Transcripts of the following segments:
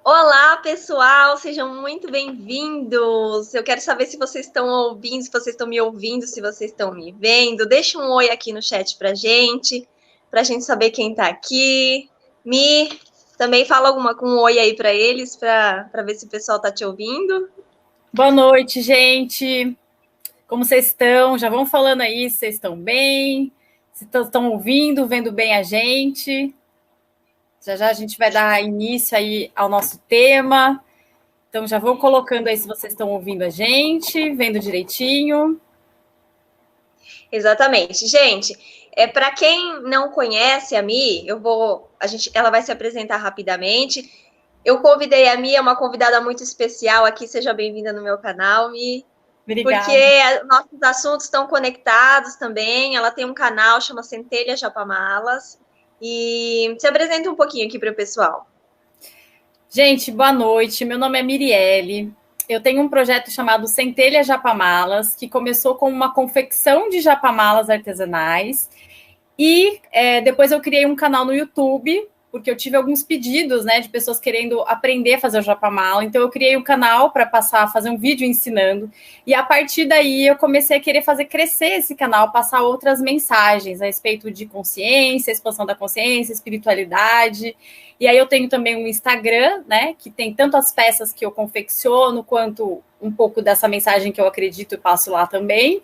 Olá, pessoal, sejam muito bem-vindos. Eu quero saber se vocês estão ouvindo, se vocês estão me ouvindo, se vocês estão me vendo. Deixa um oi aqui no chat pra gente saber quem tá aqui. Mi, também fala um oi aí para eles, para ver se o pessoal tá te ouvindo. Boa noite, gente. Como vocês estão? Já vão falando aí se vocês estão bem, se estão ouvindo, vendo bem a gente. Já a gente vai dar início aí ao nosso tema. Então já vão colocando aí se vocês estão ouvindo a gente, vendo direitinho. Exatamente. Gente, para quem não conhece a Mi, ela vai se apresentar rapidamente. Eu convidei a Mi, é uma convidada muito especial aqui, seja bem-vinda no meu canal, Mi. Obrigada. Porque nossos assuntos estão conectados também. Ela tem um canal, chama Centelha Japamalas. E se apresenta um pouquinho aqui para o pessoal. Gente, boa noite. Meu nome é Mirielle. Eu tenho um projeto chamado Centelha Japamalas, que começou com uma confecção de japamalas artesanais. E depois eu criei um canal no YouTube, porque eu tive alguns pedidos, né, de pessoas querendo aprender a fazer o japamala. Então eu criei um canal para fazer um vídeo ensinando. E a partir daí eu comecei a querer fazer crescer esse canal, passar outras mensagens a respeito de consciência, expansão da consciência, espiritualidade. E aí eu tenho também um Instagram, né, que tem tanto as peças que eu confecciono, quanto um pouco dessa mensagem que eu acredito e passo lá também.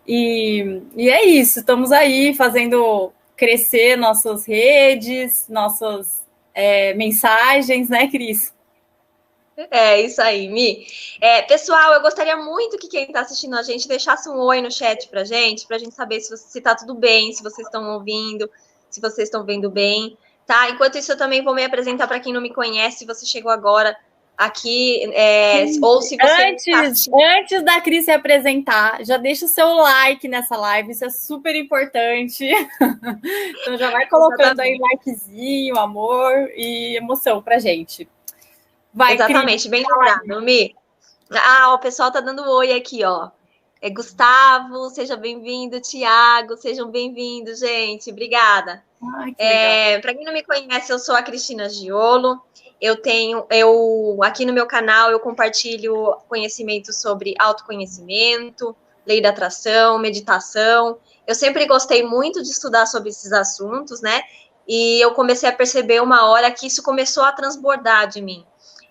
E é isso, estamos aí fazendo crescer nossas redes, nossas mensagens, né, Cris? É isso aí, Mi. Pessoal, eu gostaria muito que quem está assistindo a gente deixasse um oi no chat para gente saber se tá tudo bem, se vocês estão ouvindo, se vocês estão vendo bem, tá? Enquanto isso, eu também vou me apresentar para quem não me conhece, se você chegou agora aqui, ou se você... Antes da Cris se apresentar, já deixa o seu like nessa live, isso é super importante. Então já vai colocando aí likezinho, amor e emoção pra gente. Vai, exatamente, Cris. bem lembrado, Mi. O pessoal tá dando oi aqui, ó. Gustavo, seja bem-vindo. Tiago, sejam bem-vindos, gente. Obrigada. Para quem não me conhece, eu sou a Cristina Giolo. Aqui no meu canal eu compartilho conhecimento sobre autoconhecimento, lei da atração, meditação. Eu sempre gostei muito de estudar sobre esses assuntos, né? E eu comecei a perceber uma hora que isso começou a transbordar de mim.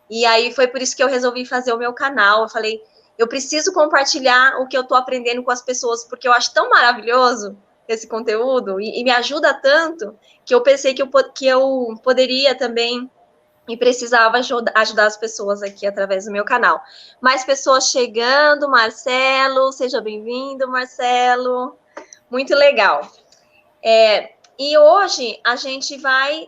E aí foi por isso que eu resolvi fazer o meu canal. Eu falei, eu preciso compartilhar o que eu estou aprendendo com as pessoas, porque eu acho tão maravilhoso esse conteúdo e me ajuda tanto que eu pensei que eu poderia também e precisava ajudar as pessoas aqui através do meu canal. Mais pessoas chegando, Marcelo, seja bem-vindo, Marcelo. Muito legal. E hoje a gente vai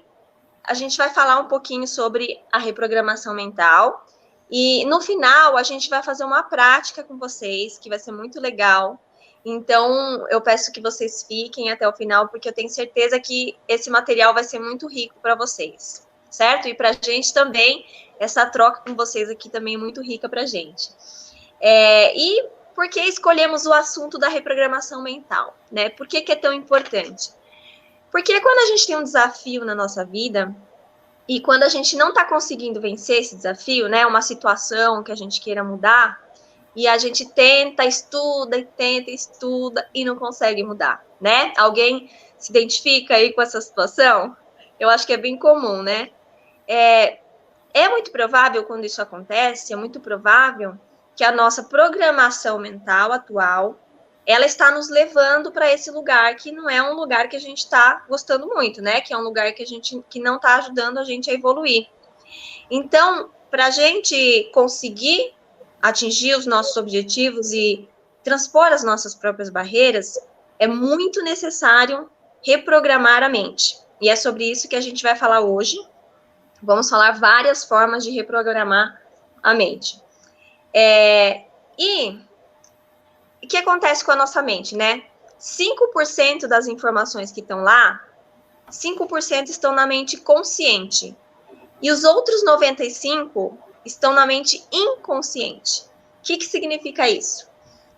falar um pouquinho sobre a reprogramação mental. E no final, a gente vai fazer uma prática com vocês, que vai ser muito legal. Então, eu peço que vocês fiquem até o final, porque eu tenho certeza que esse material vai ser muito rico para vocês, certo? E para a gente também, essa troca com vocês aqui também é muito rica para a gente. E por que escolhemos o assunto da reprogramação mental, né? Por que é tão importante? Porque quando a gente tem um desafio na nossa vida, e quando a gente não está conseguindo vencer esse desafio, né, uma situação que a gente queira mudar, e a gente tenta, estuda e não consegue mudar, né? Alguém se identifica aí com essa situação? Eu acho que é bem comum, né? É muito provável, quando isso acontece, é muito provável que a nossa programação mental atual, ela está nos levando para esse lugar que não é um lugar que a gente está gostando muito, né? Que é um lugar que não está ajudando a gente a evoluir. Então, para a gente conseguir atingir os nossos objetivos e transpor as nossas próprias barreiras, é muito necessário reprogramar a mente. E é sobre isso que a gente vai falar hoje. Vamos falar várias formas de reprogramar a mente. E o que acontece com a nossa mente, né? 5% das informações que estão lá, 5% estão na mente consciente. E os outros 95% estão na mente inconsciente. O que significa isso?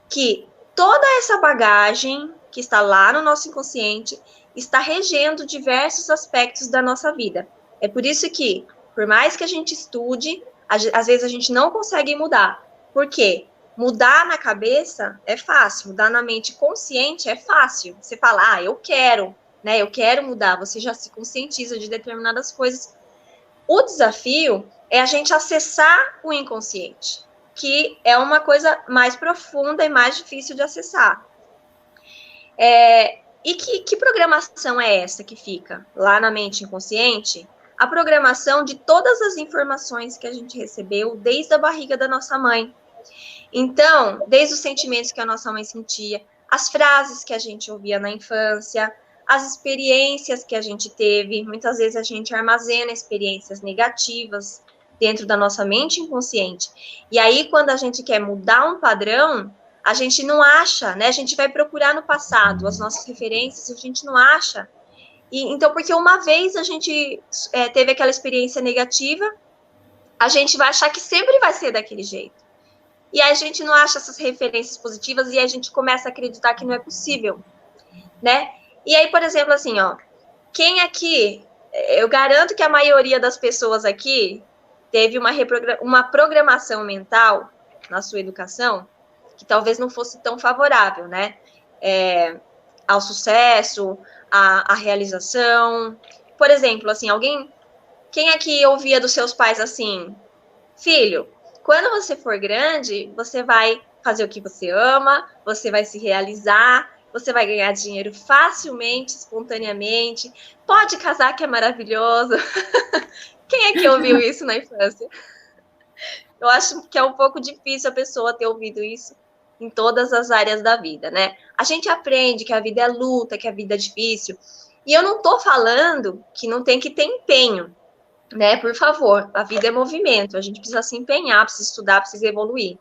Que toda essa bagagem que está lá no nosso inconsciente está regendo diversos aspectos da nossa vida. É por isso que, Por mais que a gente estude, às vezes a gente não consegue mudar. Por quê? Mudar na cabeça é fácil, mudar na mente consciente é fácil. Você fala, eu quero, né? Eu quero mudar, você já se conscientiza de determinadas coisas. O desafio é a gente acessar o inconsciente, que é uma coisa mais profunda e mais difícil de acessar. E que programação é essa que fica lá na mente inconsciente? A programação de todas as informações que a gente recebeu desde a barriga da nossa mãe. Então, desde os sentimentos que a nossa mãe sentia, as frases que a gente ouvia na infância, as experiências que a gente teve. Muitas vezes a gente armazena experiências negativas dentro da nossa mente inconsciente. E aí, quando a gente quer mudar um padrão, a gente não acha, né? A gente vai procurar no passado as nossas referências, a gente não acha. Então, porque uma vez a gente teve aquela experiência negativa, a gente vai achar que sempre vai ser daquele jeito. E aí a gente não acha essas referências positivas e a gente começa a acreditar que não é possível, né? E aí, por exemplo, assim, quem aqui, eu garanto que a maioria das pessoas aqui teve uma programação mental na sua educação que talvez não fosse tão favorável, né? Ao sucesso, à realização. Por exemplo, assim, quem aqui ouvia dos seus pais assim, filho, quando você for grande, você vai fazer o que você ama, você vai se realizar, você vai ganhar dinheiro facilmente, espontaneamente, pode casar que é maravilhoso. Quem é que ouviu isso na infância? Eu acho que é um pouco difícil a pessoa ter ouvido isso em todas as áreas da vida, né? A gente aprende que a vida é luta, que a vida é difícil, e eu não tô falando que não tem que ter empenho, né? Por favor, a vida é movimento, a gente precisa se empenhar, precisa estudar, precisa evoluir.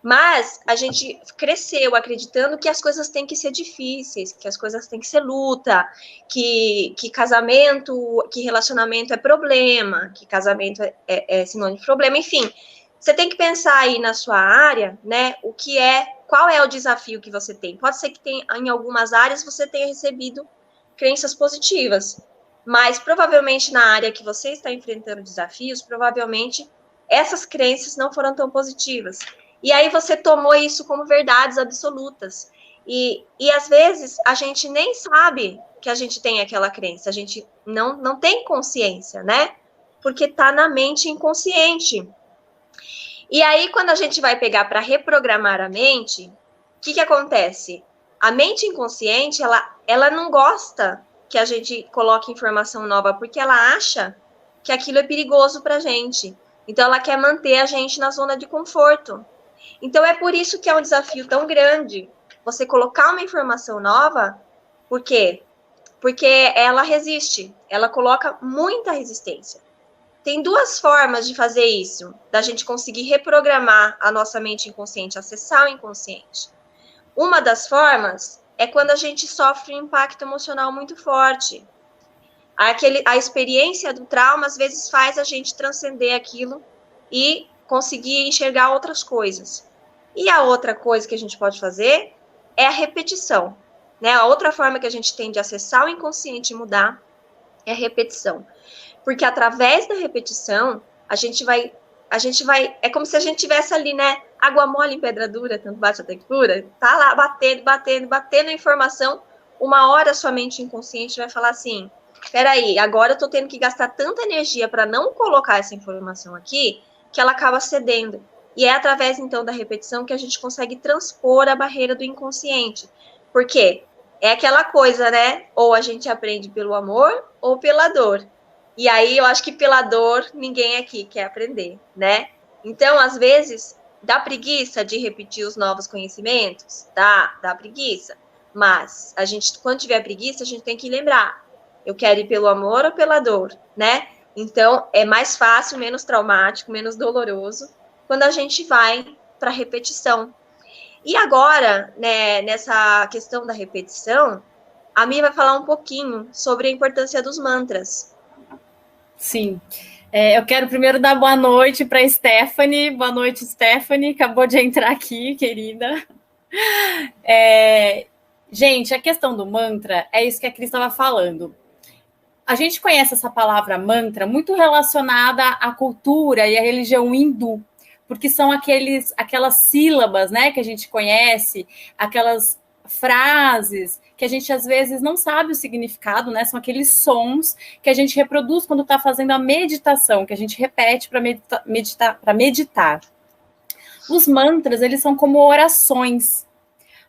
Mas a gente cresceu acreditando que as coisas têm que ser difíceis, que as coisas têm que ser luta, que casamento, que relacionamento é problema, que casamento é sinônimo de problema, enfim. Você tem que pensar aí na sua área, né, qual é o desafio que você tem. Pode ser que em algumas áreas você tenha recebido crenças positivas, mas provavelmente na área que você está enfrentando desafios, provavelmente essas crenças não foram tão positivas. E aí você tomou isso como verdades absolutas. E às vezes a gente nem sabe que a gente tem aquela crença, a gente não tem consciência, né? Porque está na mente inconsciente. E aí, quando a gente vai pegar para reprogramar a mente, o que acontece? A mente inconsciente, ela não gosta que a gente coloque informação nova, porque ela acha que aquilo é perigoso para a gente. Então, ela quer manter a gente na zona de conforto. Então, é por isso que é um desafio tão grande você colocar uma informação nova. Por quê? Porque ela resiste, ela coloca muita resistência. Tem duas formas de fazer isso, da gente conseguir reprogramar a nossa mente inconsciente, acessar o inconsciente. Uma das formas é quando a gente sofre um impacto emocional muito forte. A experiência do trauma, às vezes, faz a gente transcender aquilo e conseguir enxergar outras coisas. E a outra coisa que a gente pode fazer é a repetição, né? A outra forma que a gente tem de acessar o inconsciente e mudar é a repetição. Porque através da repetição, a gente vai, é como se a gente tivesse ali, né, água mole em pedra dura, tanto bate até que cura, tá lá batendo a informação, uma hora sua mente inconsciente vai falar assim, peraí, agora eu tô tendo que gastar tanta energia para não colocar essa informação aqui, que ela acaba cedendo. E é através, então, da repetição que a gente consegue transpor a barreira do inconsciente. Por quê? É aquela coisa, né, ou a gente aprende pelo amor ou pela dor. E aí, eu acho que pela dor, ninguém aqui quer aprender, né? Então, às vezes, dá preguiça de repetir os novos conhecimentos? Dá preguiça. Mas, a gente, quando tiver preguiça, a gente tem que lembrar, eu quero ir pelo amor ou pela dor, né? Então, é mais fácil, menos traumático, menos doloroso, quando a gente vai para a repetição. E agora, né, nessa questão da repetição, a Mi vai falar um pouquinho sobre a importância dos mantras. Sim. Eu quero primeiro dar boa noite para Stephanie. Boa noite, Stephanie. Acabou de entrar aqui, querida. Gente, a questão do mantra é isso que a Cris estava falando. a gente conhece essa palavra mantra muito relacionada à cultura e à religião hindu, porque são aquelas sílabas, né, que a gente conhece, aquelas frases que a gente às vezes não sabe o significado, né? São aqueles sons que a gente reproduz quando está fazendo a meditação, que a gente repete para meditar. Os mantras, eles são como orações.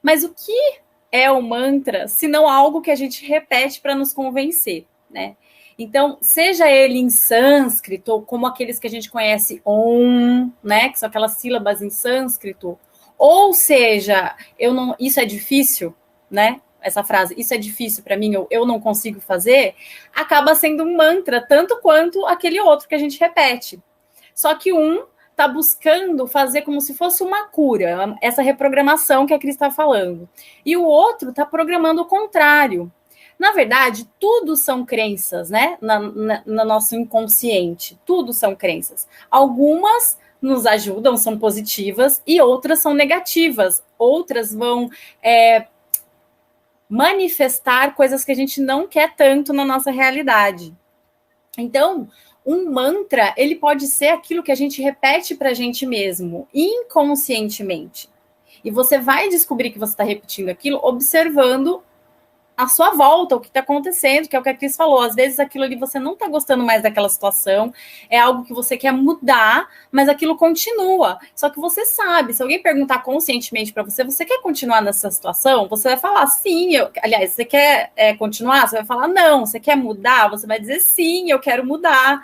Mas o que é o mantra, se não algo que a gente repete para nos convencer, né? Então, seja ele em sânscrito, ou como aqueles que a gente conhece, Om, né? Que são aquelas sílabas em sânscrito, ou seja, isso é difícil, né? Essa frase, isso é difícil para mim, eu não consigo fazer, acaba sendo um mantra, tanto quanto aquele outro que a gente repete. Só que está buscando fazer como se fosse uma cura, essa reprogramação que a Cris está falando. E o outro está programando o contrário. Na verdade, tudo são crenças, né? No nosso inconsciente, tudo são crenças. Algumas nos ajudam, são positivas, e outras são negativas. Outras vão manifestar coisas que a gente não quer tanto na nossa realidade. Então, um mantra, ele pode ser aquilo que a gente repete para a gente mesmo, inconscientemente. E você vai descobrir que você está repetindo aquilo observando a sua volta, o que está acontecendo, que é o que a Cris falou. Às vezes aquilo ali você não está gostando mais daquela situação, é algo que você quer mudar, mas aquilo continua. Só que você sabe, se alguém perguntar conscientemente para você, você quer continuar nessa situação? Você vai falar sim, aliás, você quer continuar? Você vai falar não. Você quer mudar? Você vai dizer sim, eu quero mudar.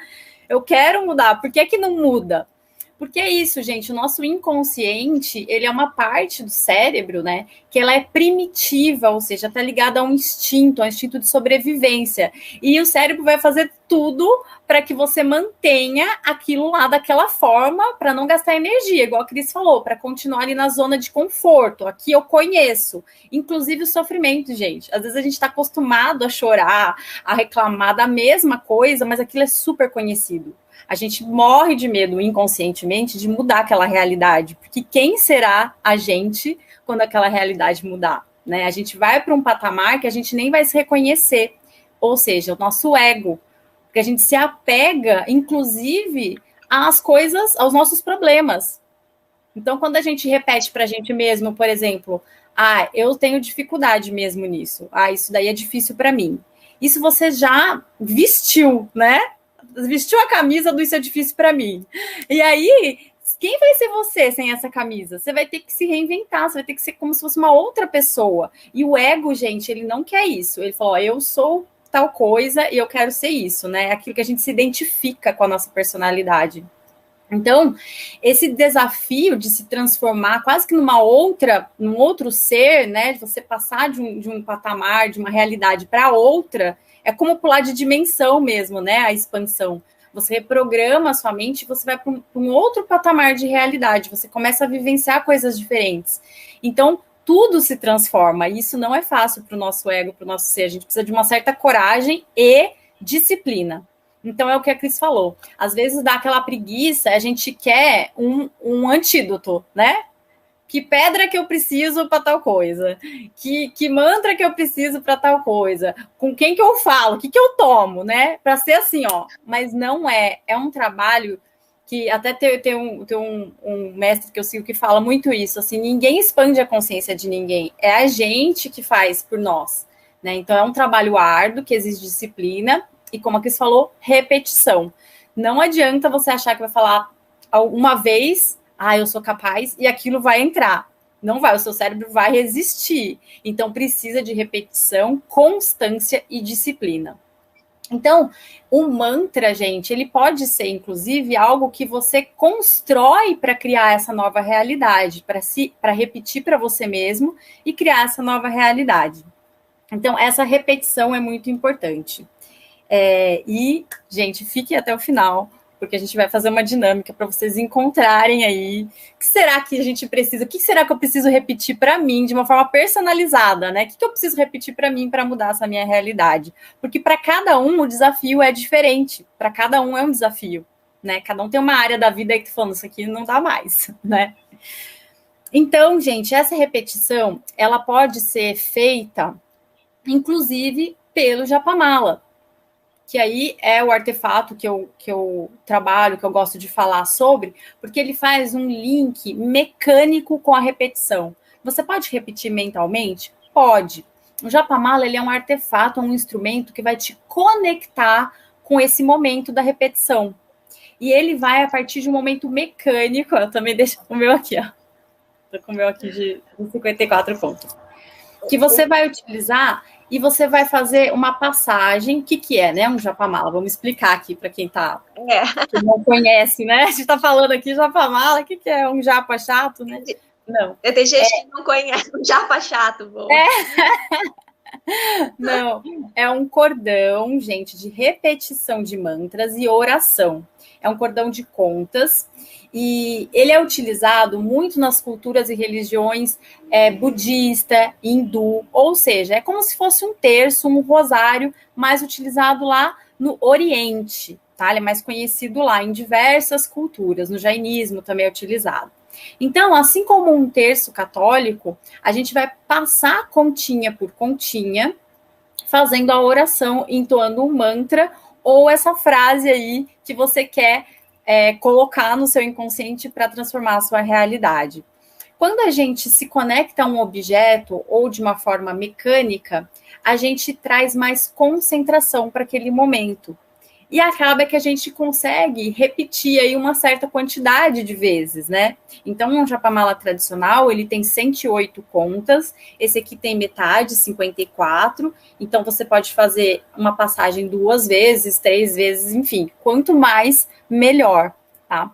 Eu quero mudar. Por que não muda? Porque é isso, gente, o nosso inconsciente, ele é uma parte do cérebro, né, que ela é primitiva, ou seja, está ligada a um instinto de sobrevivência. E o cérebro vai fazer tudo para que você mantenha aquilo lá daquela forma, para não gastar energia, igual a Cris falou, para continuar ali na zona de conforto. Aqui eu conheço, inclusive o sofrimento, gente. Às vezes a gente está acostumado a chorar, a reclamar da mesma coisa, mas aquilo é super conhecido. A gente morre de medo inconscientemente de mudar aquela realidade, porque quem será a gente quando aquela realidade mudar, né? A gente vai para um patamar que a gente nem vai se reconhecer, ou seja, o nosso ego, porque a gente se apega, inclusive, às coisas, aos nossos problemas. Então, quando a gente repete para a gente mesmo, por exemplo, eu tenho dificuldade mesmo nisso, isso daí é difícil para mim. Isso você já vestiu, né? Vestiu a camisa do isso é difícil para mim. E aí, quem vai ser você sem essa camisa? Você vai ter que se reinventar, você vai ter que ser como se fosse uma outra pessoa. E o ego, gente, ele não quer isso. Ele falou, eu sou tal coisa e eu quero ser isso, né? Aquilo que a gente se identifica com a nossa personalidade. Então, esse desafio de se transformar quase que num outro ser, né? De você passar de um patamar, de uma realidade para outra, é como pular de dimensão mesmo, né? A expansão. Você reprograma a sua mente e você vai para um outro patamar de realidade. Você começa a vivenciar coisas diferentes. Então, tudo se transforma. E isso não é fácil para o nosso ego, para o nosso ser. A gente precisa de uma certa coragem e disciplina. Então, é o que a Cris falou. Às vezes dá aquela preguiça, a gente quer um antídoto, né? Que pedra que eu preciso para tal coisa? Que mantra que eu preciso para tal coisa? Com quem que eu falo? O que eu tomo, né? Para ser assim, ó. Mas não é. É um trabalho que até tem um mestre que eu sigo que fala muito isso, assim, ninguém expande a consciência de ninguém. É a gente que faz por nós, né? Então, é um trabalho árduo, que exige disciplina e, como a Cris falou, repetição. Não adianta você achar que vai falar uma vez... eu sou capaz, e aquilo vai entrar. Não vai, o seu cérebro vai resistir. Então, precisa de repetição, constância e disciplina. Então, o mantra, gente, ele pode ser, inclusive, algo que você constrói para criar essa nova realidade, para repetir para você mesmo e criar essa nova realidade. Então, essa repetição é muito importante. E, gente, fiquem até o final, porque a gente vai fazer uma dinâmica para vocês encontrarem aí o que será que a gente precisa, o que será que eu preciso repetir para mim de uma forma personalizada, né? O que eu preciso repetir para mim para mudar essa minha realidade? Porque para cada um o desafio é diferente, para cada um é um desafio, né? Cada um tem uma área da vida aí que tá falando, isso aqui não dá mais, né? Então, gente, essa repetição, ela pode ser feita, inclusive, pelo Japamala. que aí é o artefato que eu trabalho, que eu gosto de falar sobre, porque ele faz um link mecânico com a repetição. Você pode repetir mentalmente? Pode. O Japamala, ele é um artefato, um instrumento que vai te conectar com esse momento da repetição. E ele vai a partir de um momento mecânico. Eu também deixo o meu aqui, ó. Tô com o meu aqui de 54 pontos. Que você vai utilizar e você vai fazer uma passagem. O que é, né? Um Japamala. Vamos explicar aqui para quem quem não conhece, né? A gente está falando aqui Japamala. O que é? Um japa chato, né? Não. Tem gente que não conhece um japa chato. Bom. Não, é um cordão, gente, de repetição de mantras e oração. É um cordão de contas e ele é utilizado muito nas culturas e religiões budista, hindu, ou seja, é como se fosse um terço, um rosário, mais utilizado lá no Oriente, tá? Ele é mais conhecido lá em diversas culturas, no jainismo também é utilizado. Então, assim como um terço católico, a gente vai passar continha por continha, fazendo a oração, entoando um mantra ou essa frase aí que você quer colocar no seu inconsciente para transformar a sua realidade. Quando a gente se conecta a um objeto ou de uma forma mecânica, a gente traz mais concentração para aquele momento. E acaba que a gente consegue repetir aí uma certa quantidade de vezes, né? Então, um Japamala tradicional, ele tem 108 contas, esse aqui tem metade, 54, então você pode fazer uma passagem 2 vezes, 3 vezes, enfim, quanto mais, melhor, tá?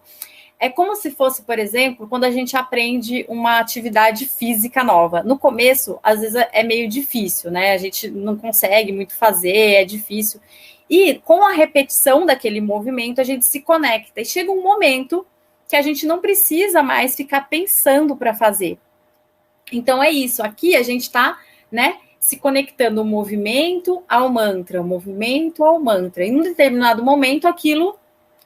É como se fosse, por exemplo, quando a gente aprende uma atividade física nova. No começo, às vezes é meio difícil, né? A gente não consegue muito fazer, é difícil. E com a repetição daquele movimento, a gente se conecta. E chega um momento que a gente não precisa mais ficar pensando para fazer. Então, é isso. Aqui a gente está, né, se conectando o movimento ao mantra, o movimento ao mantra. Em um determinado momento, aquilo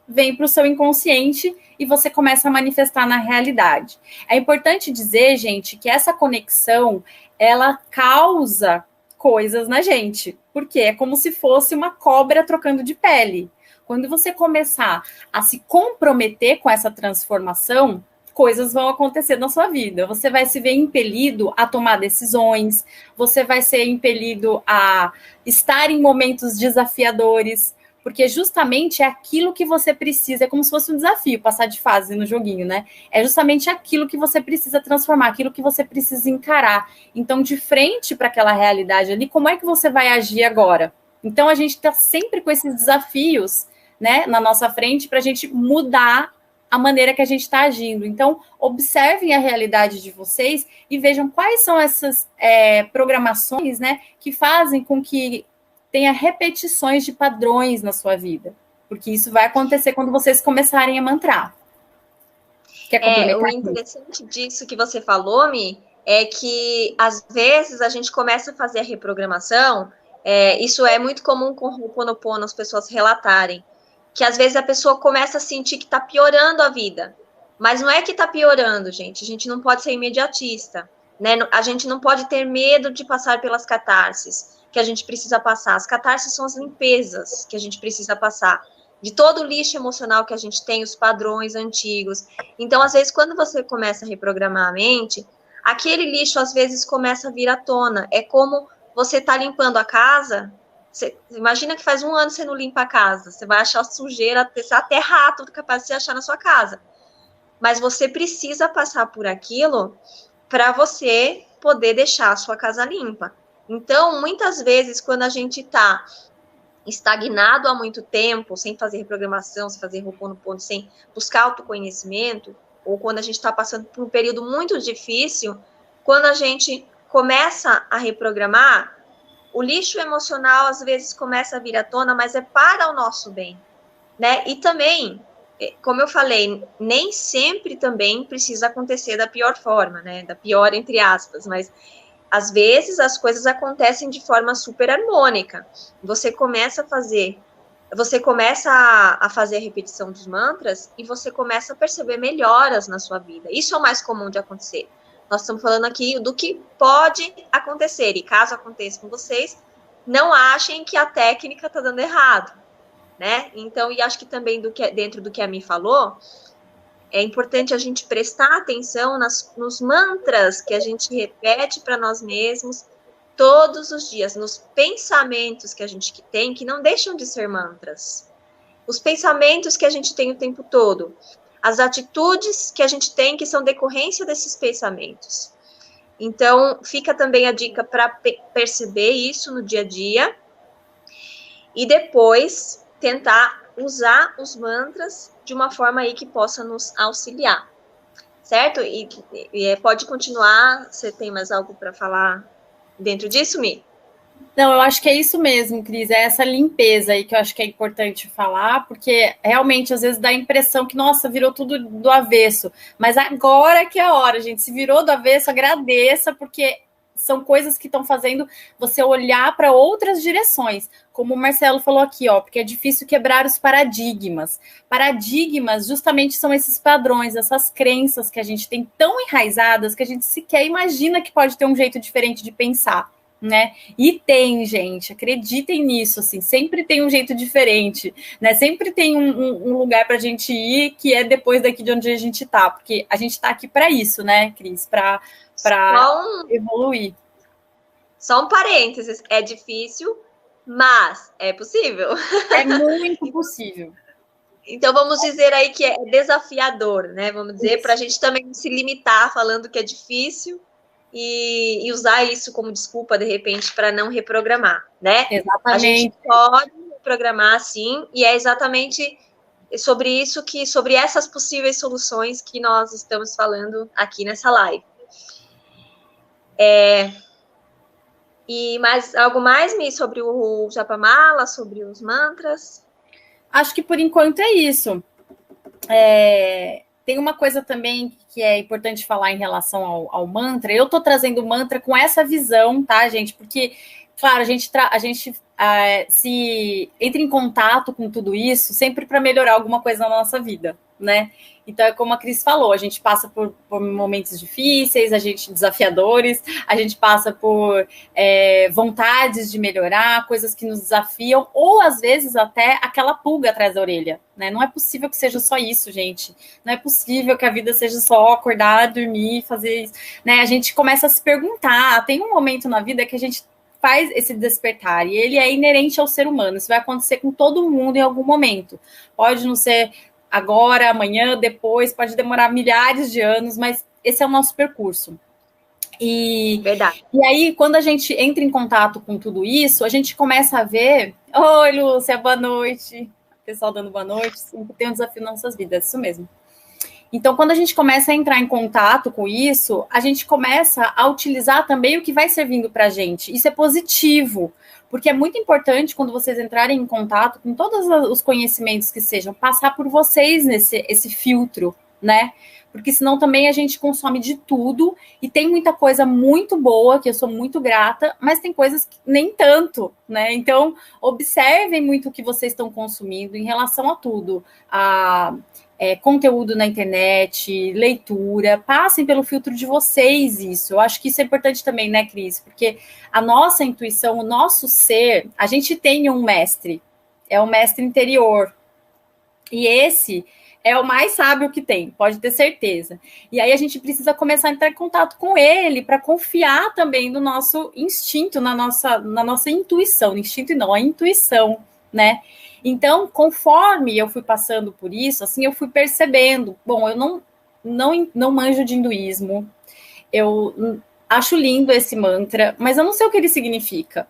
vem para o seu inconsciente e você começa a manifestar na realidade. É importante dizer, gente, que essa conexão, ela causa coisas na gente, porque é como se fosse uma cobra trocando de pele. Quando você começar a se comprometer com essa transformação, coisas vão acontecer na sua vida. Você vai se ver impelido a tomar decisões, você vai ser impelido a estar em momentos desafiadores, porque justamente é aquilo que você precisa, é como se fosse um desafio, passar de fase no joguinho, né? É justamente aquilo que você precisa transformar, aquilo que você precisa encarar. Então, de frente para aquela realidade ali, como é que você vai agir agora? Então, a gente está sempre com esses desafios, né, na nossa frente, para a gente mudar a maneira que a gente está agindo. Então, observem a realidade de vocês e vejam quais são essas programações, né, que fazem com que tenha repetições de padrões na sua vida, porque isso vai acontecer quando vocês começarem a mantrar. Quer complementar? O interessante disso que você falou, Mi, é que às vezes a gente começa a fazer a reprogramação, isso é muito comum com o Ho'oponopono as pessoas relatarem, que às vezes a pessoa começa a sentir que está piorando a vida, mas não é que está piorando, gente, a gente não pode ser imediatista, né? A gente não pode ter medo de passar pelas catarses que a gente precisa passar. As catarses são as limpezas que a gente precisa passar, de todo o lixo emocional que a gente tem, os padrões antigos. Então, às vezes, quando você começa a reprogramar a mente, aquele lixo, às vezes, começa a vir à tona. É como você tá limpando a casa, você imagina que faz 1 ano você não limpa a casa, você vai achar sujeira, até rato capaz de você achar na sua casa. Mas você precisa passar por aquilo para você poder deixar a sua casa limpa. Então, muitas vezes, quando a gente está estagnado há muito tempo, sem fazer reprogramação, sem fazer Ho'oponopono, sem buscar autoconhecimento, ou quando a gente está passando por um período muito difícil, quando a gente começa a reprogramar, o lixo emocional às vezes começa a vir à tona, mas é para o nosso bem, né? E também, como eu falei, nem sempre também precisa acontecer da pior forma, né? Da pior entre aspas, mas às vezes as coisas acontecem de forma super harmônica. Você começa a fazer a repetição dos mantras e você começa a perceber melhoras na sua vida. Isso é o mais comum de acontecer. Nós estamos falando aqui do que pode acontecer, e caso aconteça com vocês, não achem que a técnica está dando errado, né? Então, e acho que também dentro do que a Mi falou, é importante a gente prestar atenção nos mantras que a gente repete para nós mesmos todos os dias, nos pensamentos que a gente tem, que não deixam de ser mantras. Os pensamentos que a gente tem o tempo todo, as atitudes que a gente tem que são decorrência desses pensamentos. Então, fica também a dica para perceber isso no dia a dia e depois tentar usar os mantras de uma forma aí que possa nos auxiliar, certo? E pode continuar, você tem mais algo para falar dentro disso, Mi? Não, eu acho que é isso mesmo, Cris, é essa limpeza aí que eu acho que é importante falar, porque realmente às vezes dá a impressão que, nossa, virou tudo do avesso, mas agora que é a hora, gente, se virou do avesso, agradeça, porque são coisas que estão fazendo você olhar para outras direções, como o Marcelo falou aqui, ó, porque é difícil quebrar os paradigmas. Paradigmas justamente são esses padrões, essas crenças que a gente tem tão enraizadas que a gente sequer imagina que pode ter um jeito diferente de pensar. Né? E tem, gente, acreditem nisso, assim, sempre tem um jeito diferente, né? Sempre tem um lugar para a gente ir que é depois daqui de onde a gente está, porque a gente está aqui para isso, né, Cris? Para evoluir. Só um parênteses, é difícil, mas é possível. É muito possível. Então, vamos dizer aí que é desafiador, né? Vamos dizer, para a gente também se limitar falando que é difícil, e usar isso como desculpa, de repente, para não reprogramar, né? Exatamente. A gente pode reprogramar, sim, e é exatamente sobre isso sobre essas possíveis soluções que nós estamos falando aqui nessa live. E mais algo mais, Mi, sobre o Japamala, sobre os mantras? Acho que por enquanto é isso. Tem uma coisa também que é importante falar em relação ao mantra. Eu estou trazendo o mantra com essa visão, tá, gente? Porque, claro, a gente se entra em contato com tudo isso sempre para melhorar alguma coisa na nossa vida, né? Então, é como a Cris falou, a gente passa por momentos difíceis, desafiadores, a gente passa por vontades de melhorar, coisas que nos desafiam, ou às vezes até aquela pulga atrás da orelha, né? Não é possível que seja só isso, gente. Não é possível que a vida seja só acordar, dormir, fazer isso, né? A gente começa a se perguntar, tem um momento na vida que a gente faz esse despertar, e ele é inerente ao ser humano, isso vai acontecer com todo mundo em algum momento. Pode não ser agora, amanhã, depois, pode demorar milhares de anos, mas esse é o nosso percurso. Verdade. E aí, quando a gente entra em contato com tudo isso, a gente começa a ver... Oi, Lúcia, boa noite. O pessoal dando boa noite, sempre tem um desafio nas nossas vidas, isso mesmo. Então, quando a gente começa a entrar em contato com isso, a gente começa a utilizar também o que vai servindo para a gente. Isso é positivo, porque é muito importante, quando vocês entrarem em contato com todos os conhecimentos que sejam, passar por vocês esse filtro, né? Porque senão também a gente consome de tudo, e tem muita coisa muito boa, que eu sou muito grata, mas tem coisas que nem tanto, né? Então, observem muito o que vocês estão consumindo em relação a tudo. Conteúdo na internet, leitura, passem pelo filtro de vocês isso. Eu acho que isso é importante também, né, Cris? Porque a nossa intuição, o nosso ser, a gente tem um mestre, é o mestre interior. E esse é o mais sábio que tem, pode ter certeza. E aí a gente precisa começar a entrar em contato com ele para confiar também no nosso instinto, na nossa intuição. Instinto e não, a intuição, né? Então, conforme eu fui passando por isso, assim, eu fui percebendo, bom, eu não manjo de hinduísmo, eu acho lindo esse mantra, mas eu não sei o que ele significa.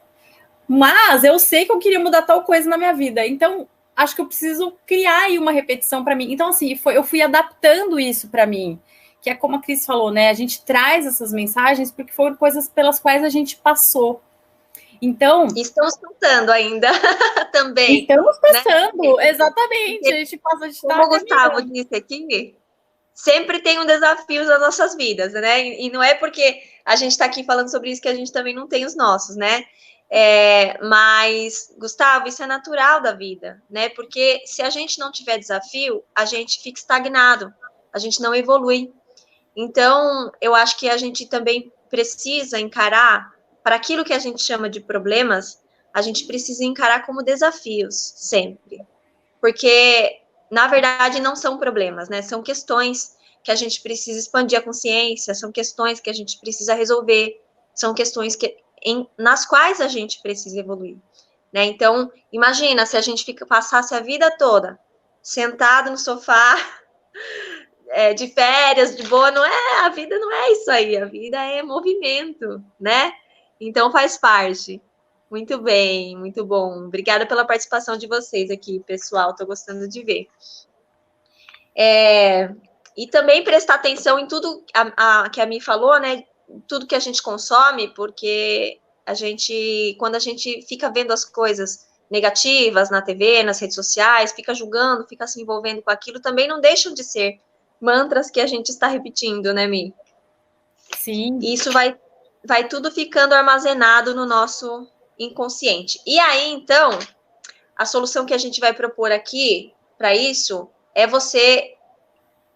Mas eu sei que eu queria mudar tal coisa na minha vida, então acho que eu preciso criar aí uma repetição para mim. Então, assim, eu fui adaptando isso para mim, que é como a Cris falou, né? A gente traz essas mensagens porque foram coisas pelas quais a gente passou. Então, estamos passando ainda também. Estamos passando, né? Exatamente. A gente passa de como o Gustavo disse aqui, sempre tem um desafio nas nossas vidas, né? E não é porque a gente está aqui falando sobre isso que a gente também não tem os nossos, né? Mas, Gustavo, isso é natural da vida, né? Porque se a gente não tiver desafio, a gente fica estagnado, a gente não evolui. Então, eu acho que a gente também precisa encarar, para aquilo que a gente chama de problemas, a gente precisa encarar como desafios, sempre. Porque, na verdade, não são problemas, né? São questões que a gente precisa expandir a consciência, são questões que a gente precisa resolver, são questões nas quais a gente precisa evoluir, né? Então, imagina se a gente passasse a vida toda sentado no sofá, de férias, de boa, a vida não é isso aí, a vida é movimento, né? Então faz parte. Muito bem, muito bom. Obrigada pela participação de vocês aqui, pessoal. Estou gostando de ver. E também prestar atenção em tudo que a Mi falou, né? Tudo que a gente consome, porque quando a gente fica vendo as coisas negativas na TV, nas redes sociais, fica julgando, fica se envolvendo com aquilo, também não deixam de ser mantras que a gente está repetindo, né, Mi? Sim. E isso vai tudo ficando armazenado no nosso inconsciente. E aí, então, a solução que a gente vai propor aqui para isso é você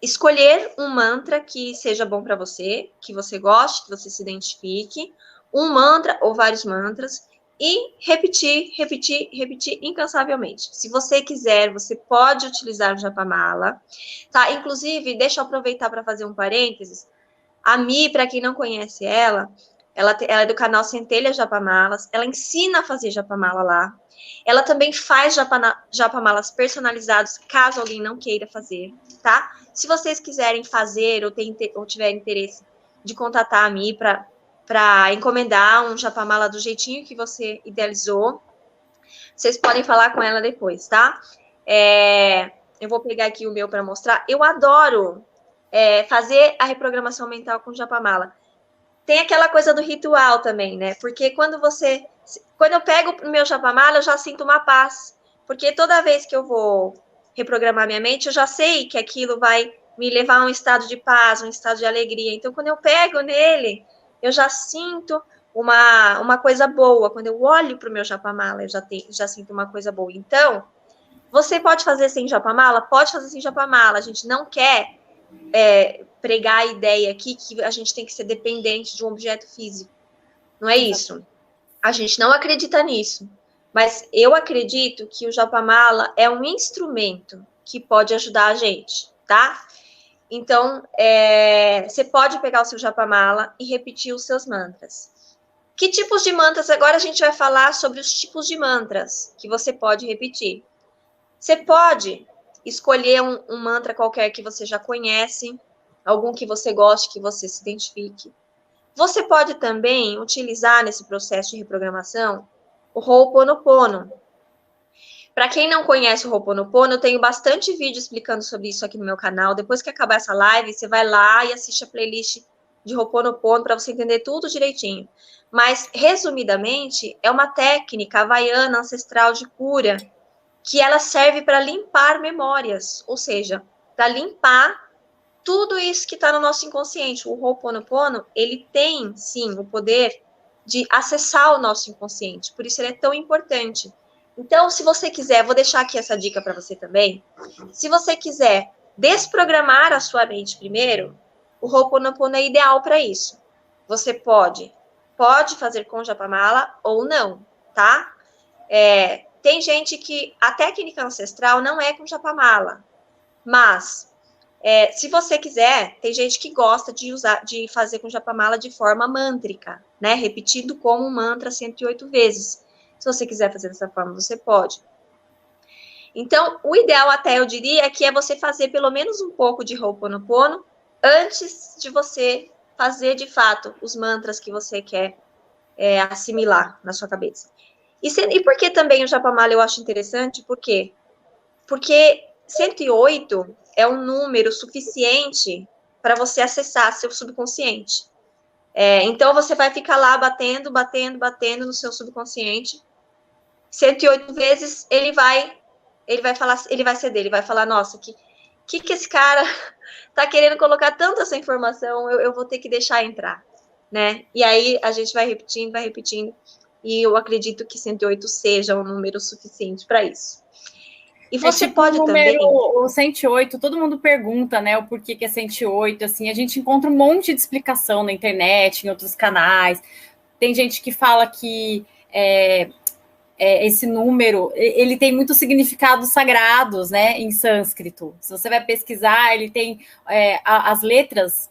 escolher um mantra que seja bom para você, que você goste, que você se identifique, um mantra ou vários mantras, e repetir, repetir, repetir incansavelmente. Se você quiser, você pode utilizar o Japamala, tá? Inclusive, deixa eu aproveitar para fazer um parênteses. A Mi, para quem não conhece ela é do canal Centelha Japamalas, ela ensina a fazer japamala lá. Ela também faz japamalas personalizados, caso alguém não queira fazer, tá? Se vocês quiserem fazer ou tiverem interesse de contatar a Mi para encomendar um japamala do jeitinho que você idealizou, vocês podem falar com ela depois, tá? Eu vou pegar aqui o meu para mostrar. Eu adoro fazer a reprogramação mental com japamala. Tem aquela coisa do ritual também, né? Porque quando eu pego o meu japamala, eu já sinto uma paz. Porque toda vez que eu vou reprogramar minha mente, eu já sei que aquilo vai me levar a um estado de paz, um estado de alegria. Então, quando eu pego nele, eu já sinto uma coisa boa. Quando eu olho para o meu japamala, eu já sinto uma coisa boa. Então, você pode fazer sem japamala? Pode fazer sem japamala. A gente não quer pregar a ideia aqui que a gente tem que ser dependente de um objeto físico. Não é isso. A gente não acredita nisso. Mas eu acredito que o japamala é um instrumento que pode ajudar a gente, tá? Então, você pode pegar o seu japamala e repetir os seus mantras. Que tipos de mantras? Agora a gente vai falar sobre os tipos de mantras que você pode repetir. Você pode escolher um mantra qualquer que você já conhece, algum que você goste, que você se identifique. Você pode também utilizar nesse processo de reprogramação o Ho'oponopono. Para quem não conhece o Ho'oponopono, eu tenho bastante vídeo explicando sobre isso aqui no meu canal. Depois que acabar essa live, você vai lá e assiste a playlist de Ho'oponopono para você entender tudo direitinho. Mas, resumidamente, é uma técnica havaiana ancestral de cura que ela serve para limpar memórias, ou seja, para limpar tudo isso que está no nosso inconsciente. O Ho'oponopono, ele tem, sim, o poder de acessar o nosso inconsciente, por isso ele é tão importante. Então, se você quiser, vou deixar aqui essa dica para você também, se você quiser desprogramar a sua mente primeiro, o Ho'oponopono é ideal para isso. Você pode fazer com japamala ou não, tá? Tem gente que a técnica ancestral não é com japamala, mas se você quiser, tem gente que gosta de fazer com japamala de forma mântrica, né? Repetindo como um mantra 108 vezes. Se você quiser fazer dessa forma, você pode. Então, o ideal até, eu diria, que é você fazer pelo menos um pouco de Ho'oponopono antes de você fazer, de fato, os mantras que você quer assimilar na sua cabeça. E por que também o japamala eu acho interessante? Por quê? Porque 108 é um número suficiente para você acessar seu subconsciente. Então, você vai ficar lá batendo no seu subconsciente. 108 vezes, ele vai falar, ele vai ceder, ele vai falar, nossa, que esse cara tá querendo colocar tanta essa informação, eu vou ter que deixar entrar, né? E aí, a gente vai repetindo, e eu acredito que 108 seja um número suficiente para isso. E você tipo pode também... O 108, todo mundo pergunta, né, o porquê que é 108, assim, a gente encontra um monte de explicação na internet, em outros canais. Tem gente que fala que esse número, ele tem muitos significados sagrados, né, em sânscrito. Se você vai pesquisar, ele tem as letras,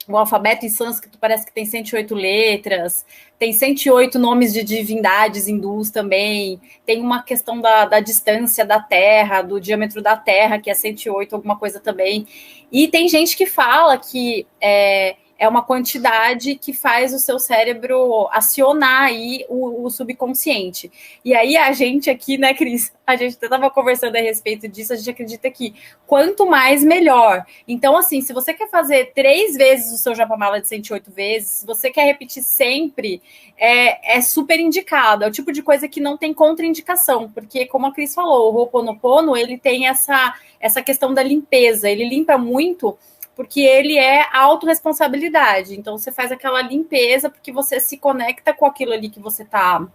o alfabeto em sânscrito parece que tem 108 letras, tem 108 nomes de divindades hindus também, tem uma questão da distância da Terra, do diâmetro da Terra, que é 108, alguma coisa também. E tem gente que fala que é uma quantidade que faz o seu cérebro acionar aí o subconsciente. E aí a gente aqui, né, Cris? A gente estava conversando a respeito disso, a gente acredita que quanto mais, melhor. Então, assim, se você quer fazer 3 vezes o seu Japamala de 108 vezes, se você quer repetir sempre, é super indicado. É o tipo de coisa que não tem contraindicação, porque, como a Cris falou, o Ho'oponopono, ele tem essa questão da limpeza, ele limpa muito, porque ele é autorresponsabilidade. Então, você faz aquela limpeza porque você se conecta com aquilo ali que você está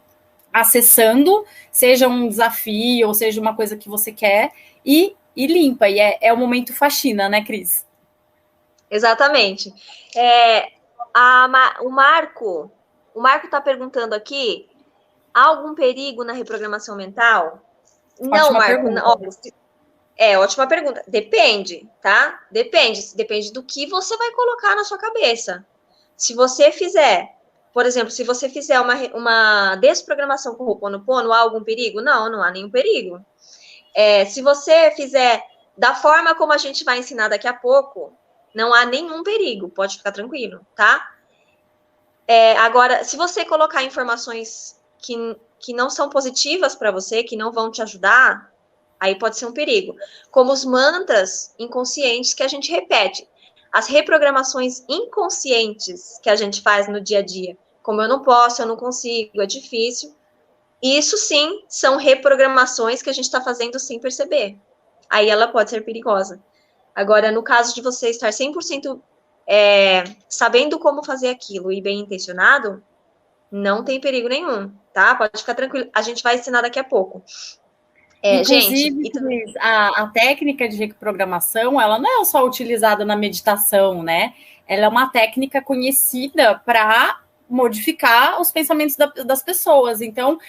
acessando, seja um desafio ou seja uma coisa que você quer, e limpa. E é o momento faxina, né, Cris? Exatamente. O Marco está perguntando aqui, há algum perigo na reprogramação mental? Não, Marco. Ótima pergunta. Depende, tá? Depende do que você vai colocar na sua cabeça. Se você fizer, por exemplo, se você fizer uma desprogramação com o Ho'oponopono, há algum perigo? Não há nenhum perigo. Se você fizer da forma como a gente vai ensinar daqui a pouco, não há nenhum perigo, pode ficar tranquilo, tá? Agora, se você colocar informações que não são positivas para você, que não vão te ajudar, aí pode ser um perigo. Como os mantras inconscientes que a gente repete. As reprogramações inconscientes que a gente faz no dia a dia. Como eu não posso, eu não consigo, é difícil. Isso sim são reprogramações que a gente está fazendo sem perceber. Aí ela pode ser perigosa. Agora, no caso de você estar 100% sabendo como fazer aquilo e bem intencionado, não tem perigo nenhum, tá? Pode ficar tranquilo. A gente vai ensinar daqui a pouco. Inclusive, gente, a técnica de reprogramação, ela não é só utilizada na meditação, né? Ela é uma técnica conhecida para modificar os pensamentos das pessoas. Então,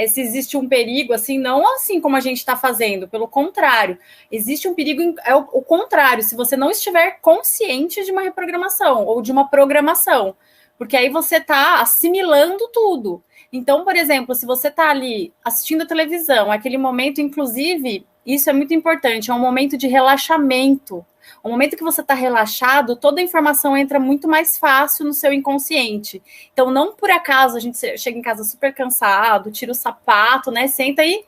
se existe um perigo, assim, não assim como a gente está fazendo, pelo contrário, existe um perigo, o contrário, se você não estiver consciente de uma reprogramação ou de uma programação, porque aí você está assimilando tudo. Então, por exemplo, se você está ali assistindo a televisão, aquele momento, inclusive, isso é muito importante, é um momento de relaxamento. O momento que você está relaxado, toda a informação entra muito mais fácil no seu inconsciente. Então, não por acaso a gente chega em casa super cansado, tira o sapato, né? Senta e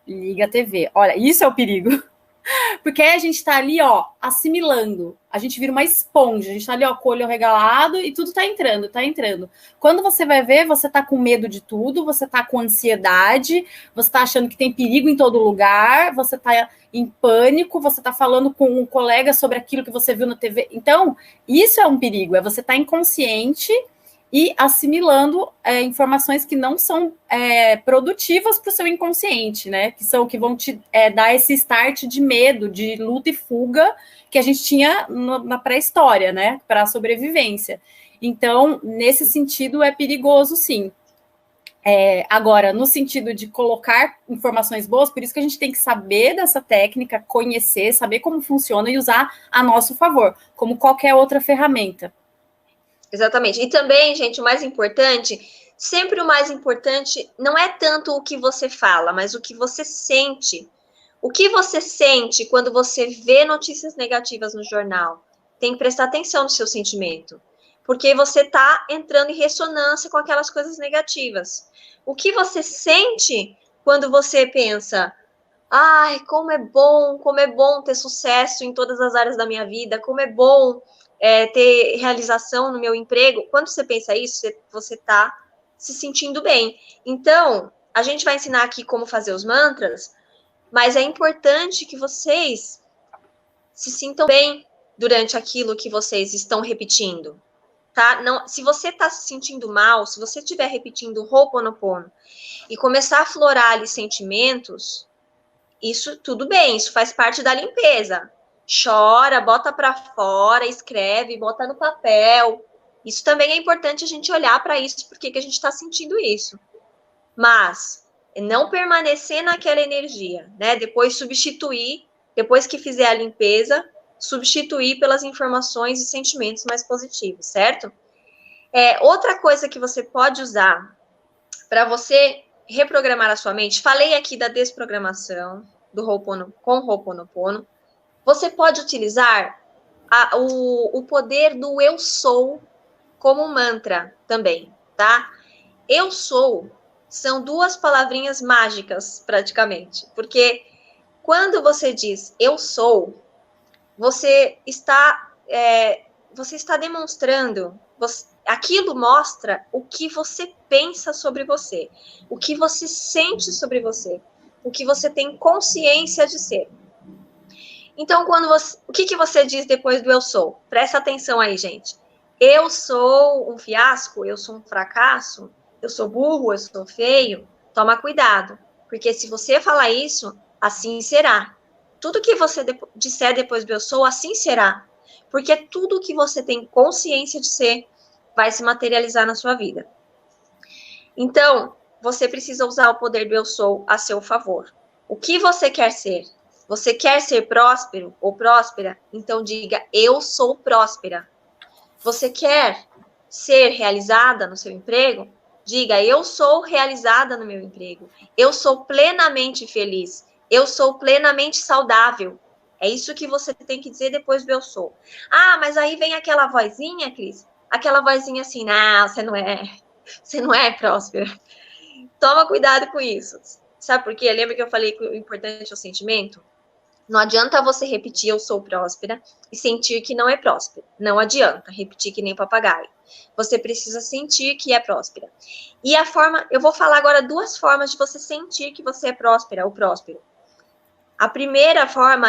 liga a TV. Olha, isso é o perigo. Porque aí a gente tá ali, ó, assimilando. A gente vira uma esponja. A gente tá ali, ó, com o olho regalado e tudo tá entrando, tá entrando. Quando você vai ver, você tá com medo de tudo, você tá com ansiedade, você tá achando que tem perigo em todo lugar, você tá em pânico, você tá falando com um colega sobre aquilo que você viu na TV. Então, isso é um perigo, é você tá inconsciente e assimilando informações que não são produtivas para o seu inconsciente, né? Que vão te dar esse start de medo, de luta e fuga que a gente tinha na pré-história, né? Para a sobrevivência. Então, nesse sentido, é perigoso, sim. Agora, no sentido de colocar informações boas, por isso que a gente tem que saber dessa técnica, conhecer, saber como funciona e usar a nosso favor, como qualquer outra ferramenta. Exatamente. E também, gente, o mais importante, sempre o mais importante não é tanto o que você fala, mas o que você sente. O que você sente quando você vê notícias negativas no jornal? Tem que prestar atenção no seu sentimento, porque você está entrando em ressonância com aquelas coisas negativas. O que você sente quando você pensa, ai, como é bom ter sucesso em todas as áreas da minha vida, como é bom ter realização no meu emprego. Quando você pensa isso, você está se sentindo bem. Então, a gente vai ensinar aqui como fazer os mantras, mas é importante que vocês se sintam bem durante aquilo que vocês estão repetindo, tá? Não, se você está se sentindo mal, se você estiver repetindo o Ho'oponopono e começar a aflorar ali sentimentos, isso tudo bem, isso faz parte da limpeza. Chora, bota para fora, escreve, bota no papel. Isso também é importante a gente olhar para isso, porque que a gente está sentindo isso. Mas não permanecer naquela energia, né? Depois substituir, depois que fizer a limpeza, substituir pelas informações e sentimentos mais positivos, certo? Outra coisa que você pode usar para você reprogramar a sua mente, falei aqui da desprogramação com o Ho'oponopono, você pode utilizar o poder do eu sou como mantra também, tá? Eu sou são duas palavrinhas mágicas, praticamente, porque quando você diz eu sou, você está demonstrando, aquilo mostra o que você pensa sobre você, o que você sente sobre você, o que você tem consciência de ser. Então, o que você diz depois do eu sou? Presta atenção aí, gente. Eu sou um fiasco, eu sou um fracasso, eu sou burro, eu sou feio. Toma cuidado, porque se você falar isso, assim será. Tudo que você disser depois do eu sou, assim será. Porque tudo que você tem consciência de ser vai se materializar na sua vida. Então, você precisa usar o poder do eu sou a seu favor. O que você quer ser? Você quer ser próspero ou próspera? Então diga, eu sou próspera. Você quer ser realizada no seu emprego? Diga, eu sou realizada no meu emprego. Eu sou plenamente feliz. Eu sou plenamente saudável. É isso que você tem que dizer depois do eu sou. Ah, mas aí vem aquela vozinha, Cris. Aquela vozinha assim, não, você não é próspera. Toma cuidado com isso. Sabe por quê? Lembra que eu falei que o importante é o sentimento? Não adianta você repetir eu sou próspera e sentir que não é próspera. Não adianta repetir que nem papagaio. Você precisa sentir que é próspera. E eu vou falar agora duas formas de você sentir que você é próspera ou próspero. A primeira forma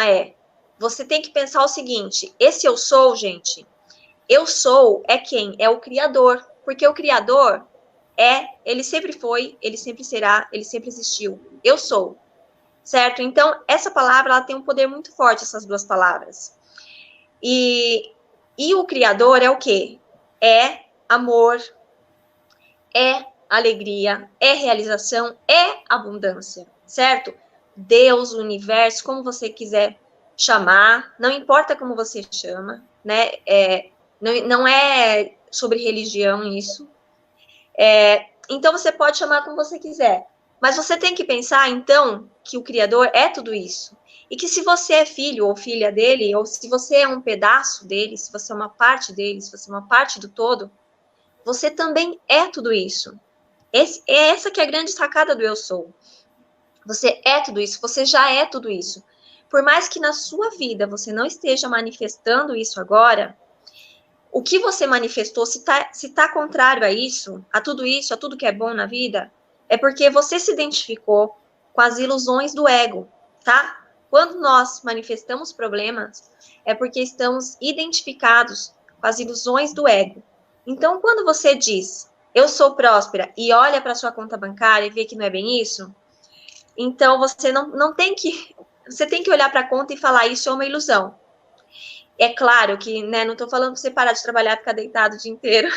você tem que pensar o seguinte, esse eu sou, gente, eu sou é quem? É o Criador. Porque o Criador ele sempre foi, ele sempre será, ele sempre existiu. Eu sou. Certo? Então, essa palavra, ela tem um poder muito forte, essas duas palavras. E o Criador é o quê? É amor, é alegria, é realização, é abundância, certo? Deus, o universo, como você quiser chamar, não importa como você chama, né? Não é sobre religião isso. Então, você pode chamar como você quiser. Mas você tem que pensar, então, que o Criador é tudo isso. E que se você é filho ou filha dele, ou se você é um pedaço dele, se você é uma parte dele, se você é uma parte do todo, você também é tudo isso. Essa que é a grande sacada do eu sou. Você é tudo isso, você já é tudo isso. Por mais que na sua vida você não esteja manifestando isso agora, o que você manifestou, se tá contrário a isso, a tudo que é bom na vida, é porque você se identificou com as ilusões do ego, tá? Quando nós manifestamos problemas, é porque estamos identificados com as ilusões do ego. Então, quando você diz, eu sou próspera, e olha para sua conta bancária e vê que não é bem isso, então você não tem que... Você tem que olhar para a conta e falar, isso é uma ilusão. É claro que, né, não estou falando para você parar de trabalhar e ficar deitado o dia inteiro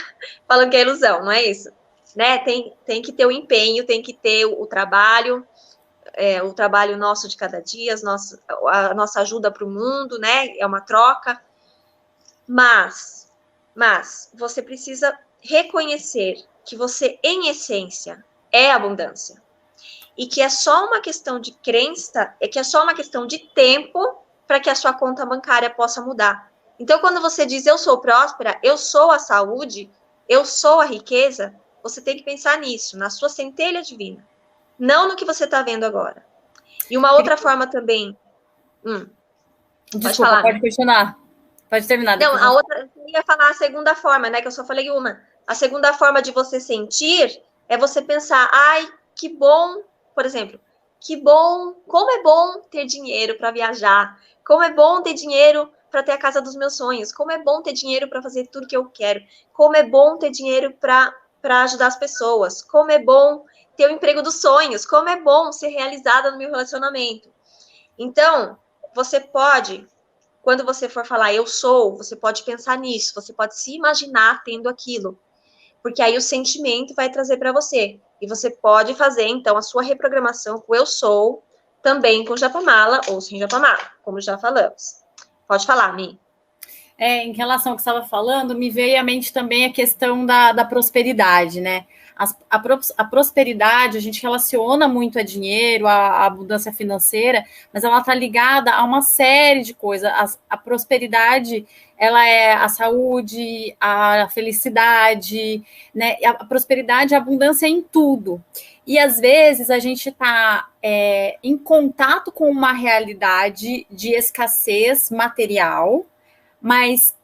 falando que é ilusão, não é isso? Né? Tem que ter o empenho, tem que ter o trabalho nosso de cada dia, a nossa ajuda para o mundo, né? É uma troca. Mas você precisa reconhecer que você, em essência, é abundância. E que é só uma questão de crença, que é só uma questão de tempo para que a sua conta bancária possa mudar. Então, quando você diz eu sou próspera, eu sou a saúde, eu sou a riqueza, você tem que pensar nisso, na sua centelha divina, não no que você está vendo agora. E uma outra forma também... Desculpa, pode questionar. Pode terminar. Não, a outra... Eu ia falar a segunda forma, né, que eu só falei uma. A segunda forma de você sentir é você pensar, ai, que bom, por exemplo, que bom, como é bom ter dinheiro para viajar, como é bom ter dinheiro para ter a casa dos meus sonhos, como é bom ter dinheiro para fazer tudo que eu quero, como é bom ter dinheiro para ajudar as pessoas, como é bom ter o emprego dos sonhos, como é bom ser realizada no meu relacionamento. Então, você pode, quando você for falar eu sou, você pode pensar nisso, você pode se imaginar tendo aquilo, porque aí o sentimento vai trazer para você. E você pode fazer, então, a sua reprogramação com Eu Sou, também com Japamala ou sem Japamala, como já falamos. Pode falar, Mi. Em relação ao que você estava falando, me veio à mente também a questão da prosperidade, né? A prosperidade, a gente relaciona muito a dinheiro, a abundância financeira, mas ela está ligada a uma série de coisas. A prosperidade, ela é a saúde, a felicidade, né? A prosperidade e a abundância em tudo. E às vezes a gente está em contato com uma realidade de escassez material, mas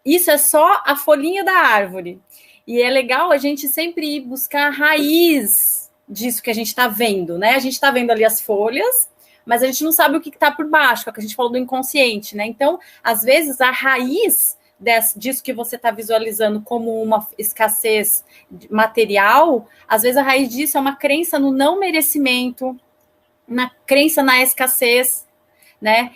isso é só a folhinha da árvore. E é legal a gente sempre ir buscar a raiz disso que a gente está vendo, né? A gente está vendo ali as folhas, mas a gente não sabe o que está por baixo, que é o que a gente falou do inconsciente, né? Então, às vezes, a raiz disso que você está visualizando como uma escassez material, às vezes a raiz disso é uma crença no não merecimento, na crença na escassez, né?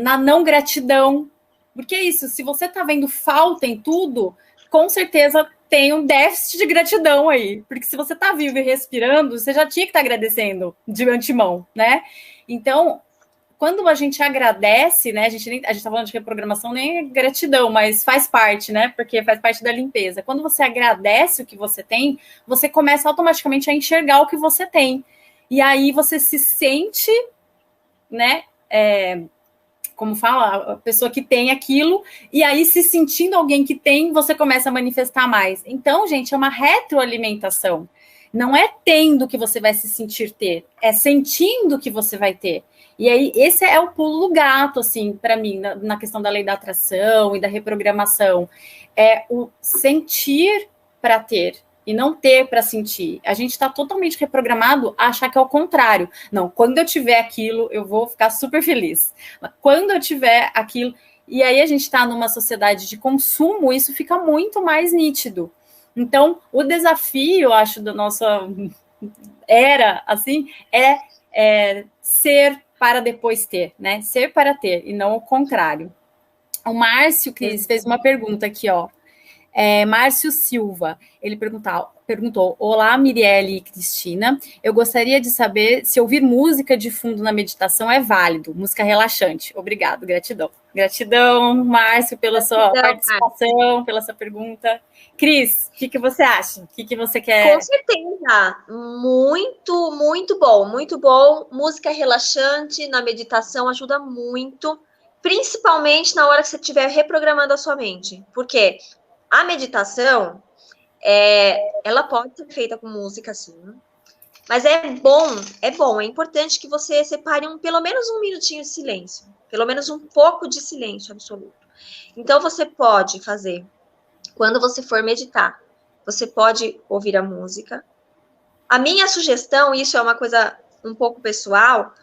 Na não gratidão. Porque é isso, se você está vendo falta em tudo, com certeza tem um déficit de gratidão aí. Porque se você está vivo e respirando, você já tinha que estar agradecendo de antemão, né? Então, quando a gente agradece, né? A gente está falando de reprogramação, nem é gratidão, mas faz parte, né? Porque faz parte da limpeza. Quando você agradece o que você tem, você começa automaticamente a enxergar o que você tem. E aí você se sente, né? Como fala, a pessoa que tem aquilo, e aí se sentindo alguém que tem, você começa a manifestar mais. Então, gente, é uma retroalimentação. Não é tendo que você vai se sentir ter, é sentindo que você vai ter. E aí, esse é o pulo do gato, assim, para mim, na questão da lei da atração e da reprogramação. É o sentir para ter. E não ter para sentir. A gente está totalmente reprogramado a achar que é o contrário. Não, quando eu tiver aquilo, eu vou ficar super feliz. Quando eu tiver aquilo... E aí a gente está numa sociedade de consumo, isso fica muito mais nítido. Então, o desafio, eu acho, da nossa era, assim, é ser para depois ter, né? Ser para ter, e não o contrário. O Márcio Cris fez uma pergunta aqui, ó. Márcio Silva, ele perguntou: olá, Mirielle e Cristina, eu gostaria de saber se ouvir música de fundo na meditação é válido, música relaxante. Obrigado, gratidão. Gratidão, Márcio, pela sua participação, Márcio, pela sua pergunta. Cris, o que você acha? O que você quer? Com certeza, muito, muito bom, muito bom. Música relaxante na meditação ajuda muito, principalmente na hora que você estiver reprogramando a sua mente. Por quê? A meditação, ela pode ser feita com música, sim. Mas é importante que você separe pelo menos um minutinho de silêncio. Pelo menos um pouco de silêncio absoluto. Então, você pode fazer, quando você for meditar, você pode ouvir a música. A minha sugestão, isso é uma coisa um pouco pessoal,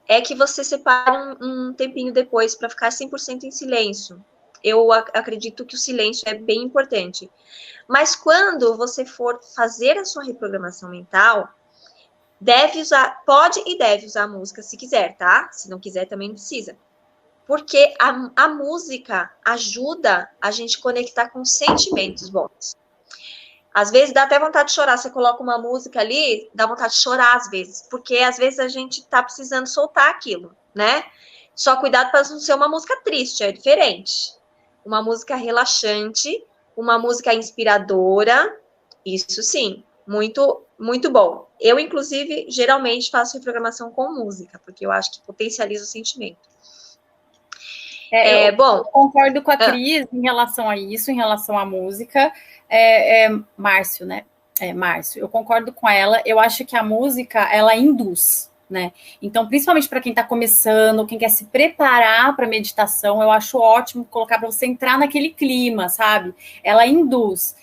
é que você separe um tempinho depois para ficar 100% em silêncio. Eu acredito que o silêncio é bem importante. Mas quando você for fazer a sua reprogramação mental, pode e deve usar a música se quiser, tá? Se não quiser, também não precisa. Porque a música ajuda a gente conectar com sentimentos bons. Às vezes dá até vontade de chorar. Você coloca uma música ali, dá vontade de chorar às vezes. Porque às vezes a gente tá precisando soltar aquilo, né? Só cuidado para não ser uma música triste, é diferente. Uma música relaxante, uma música inspiradora, isso sim, muito, muito bom. Eu, inclusive, geralmente faço reprogramação com música, porque eu acho que potencializa o sentimento. Eu concordo com a Cris em relação a isso, em relação à música. Márcio, né? Márcio, eu concordo com ela. Eu acho que a música, ela induz, né? Então, principalmente para quem está começando, quem quer se preparar para meditação, eu acho ótimo colocar para você entrar naquele clima, sabe? Ela induz.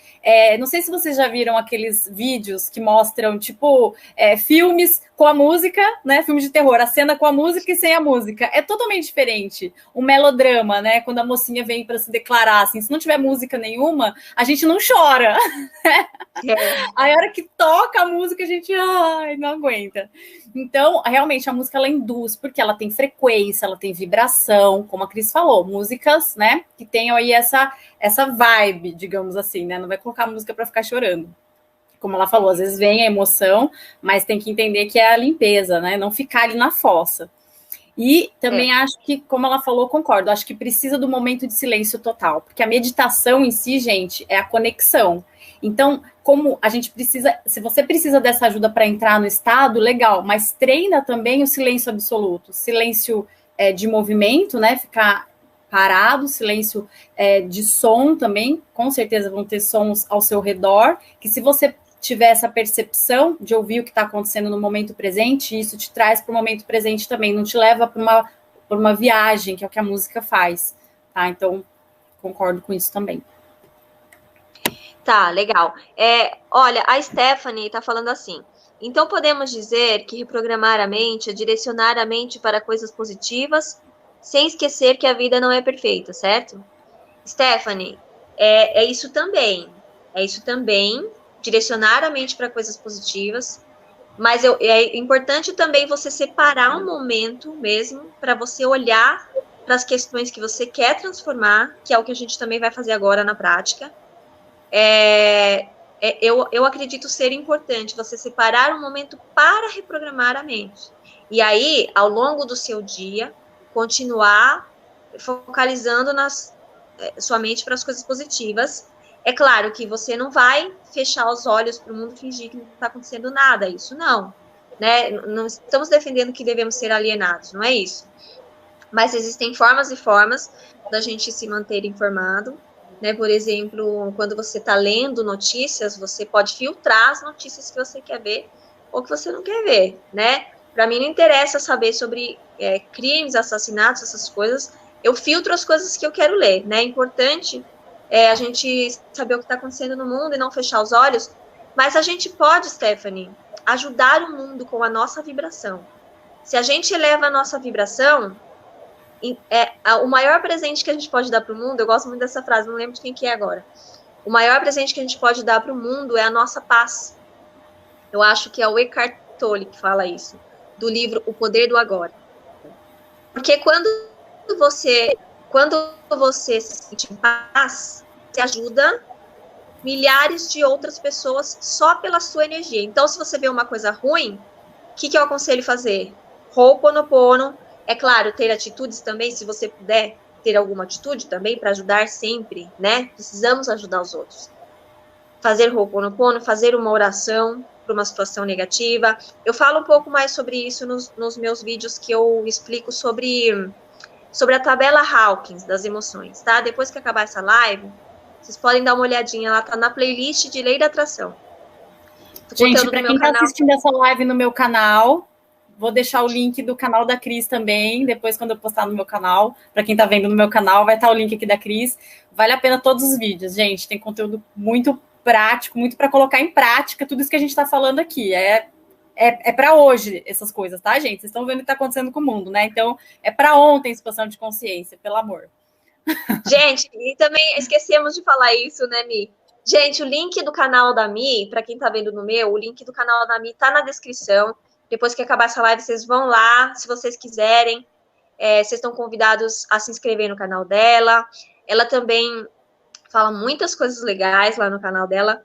Não sei se vocês já viram aqueles vídeos que mostram, tipo, filmes com a música, né? Filmes de terror, a cena com a música e sem a música. É totalmente diferente. Um melodrama, né? Quando a mocinha vem para se declarar, assim, se não tiver música nenhuma, a gente não chora. Aí a hora que toca a música, a gente não aguenta. Então, realmente, a música, ela induz, porque ela tem frequência, ela tem vibração, como a Cris falou, músicas, né? Que tenham aí essa vibe, digamos assim, né? Não vai colocar música para ficar chorando. como ela falou, às vezes vem a emoção, mas tem que entender que é a limpeza, né? Não ficar ali na fossa. E também acho que, como ela falou, concordo, acho que precisa do momento de silêncio total, porque a meditação em si, gente, é a conexão. Então, como a gente precisa, se você precisa dessa ajuda para entrar no estado, legal, mas treina também o silêncio absoluto, silêncio de movimento, né? Ficar parado, silêncio de som também, com certeza vão ter sons ao seu redor, que se você tiver essa percepção de ouvir o que está acontecendo no momento presente, isso te traz para o momento presente também, não te leva para uma viagem, que é o que a música faz, tá? Então, concordo com isso também. Tá, legal. Olha, a Stephanie está falando assim, então podemos dizer que reprogramar a mente é direcionar a mente para coisas positivas, sem esquecer que a vida não é perfeita, certo? Stephanie, é isso também. É isso também, direcionar a mente para coisas positivas, mas é importante também você separar um momento mesmo para você olhar para as questões que você quer transformar, que é o que a gente também vai fazer agora na prática. Eu acredito ser importante você separar um momento para reprogramar a mente. E aí, ao longo do seu dia, continuar focalizando sua mente para as coisas positivas. É claro que você não vai fechar os olhos para o mundo e fingir que não está acontecendo nada, isso não. Né? Não estamos defendendo que devemos ser alienados, não é isso. Mas existem formas e formas da gente se manter informado. Né? Por exemplo, quando você está lendo notícias, você pode filtrar as notícias que você quer ver ou que você não quer ver. Né? Para mim não interessa saber sobre crimes, assassinatos, essas coisas. Eu filtro as coisas que eu quero ler. Né? É importante a gente saber o que está acontecendo no mundo e não fechar os olhos, mas a gente pode, Stephanie, ajudar o mundo com a nossa vibração. Se a gente eleva a nossa vibração, o maior presente que a gente pode dar para o mundo, eu gosto muito dessa frase, não lembro de quem que é agora, o maior presente que a gente pode dar para o mundo é a nossa paz. Eu acho que é o Eckhart Tolle que fala isso, do livro O Poder do Agora. Porque quando você se sente em paz, você ajuda milhares de outras pessoas só pela sua energia. Então, se você vê uma coisa ruim, o que eu aconselho fazer? Ho'oponopono. É claro, ter atitudes também, se você puder ter alguma atitude também para ajudar sempre, né? Precisamos ajudar os outros. Fazer Ho'oponopono, fazer uma oração para uma situação negativa. Eu falo um pouco mais sobre isso nos meus vídeos que eu explico sobre a tabela Hawkins das emoções, tá? Depois que acabar essa live, vocês podem dar uma olhadinha, ela tá na playlist de Lei da Atração. Gente, para quem está assistindo essa live no meu canal, vou deixar o link do canal da Cris também, depois quando eu postar no meu canal. Para quem está vendo no meu canal, vai estar o link aqui da Cris. Vale a pena todos os vídeos, gente. Tem conteúdo muito prático, muito para colocar em prática tudo isso que a gente está falando aqui. É para hoje essas coisas, tá, gente? Vocês estão vendo o que está acontecendo com o mundo, né? Então, é para ontem expansão de consciência, pelo amor. Gente, e também esquecemos de falar isso, né, Mi? Gente, o link do canal da Mi, para quem tá vendo no meu, o link do canal da Mi tá na descrição. Depois que acabar essa live, vocês vão lá, se vocês quiserem. Vocês estão convidados a se inscrever no canal dela. Ela também fala muitas coisas legais lá no canal dela.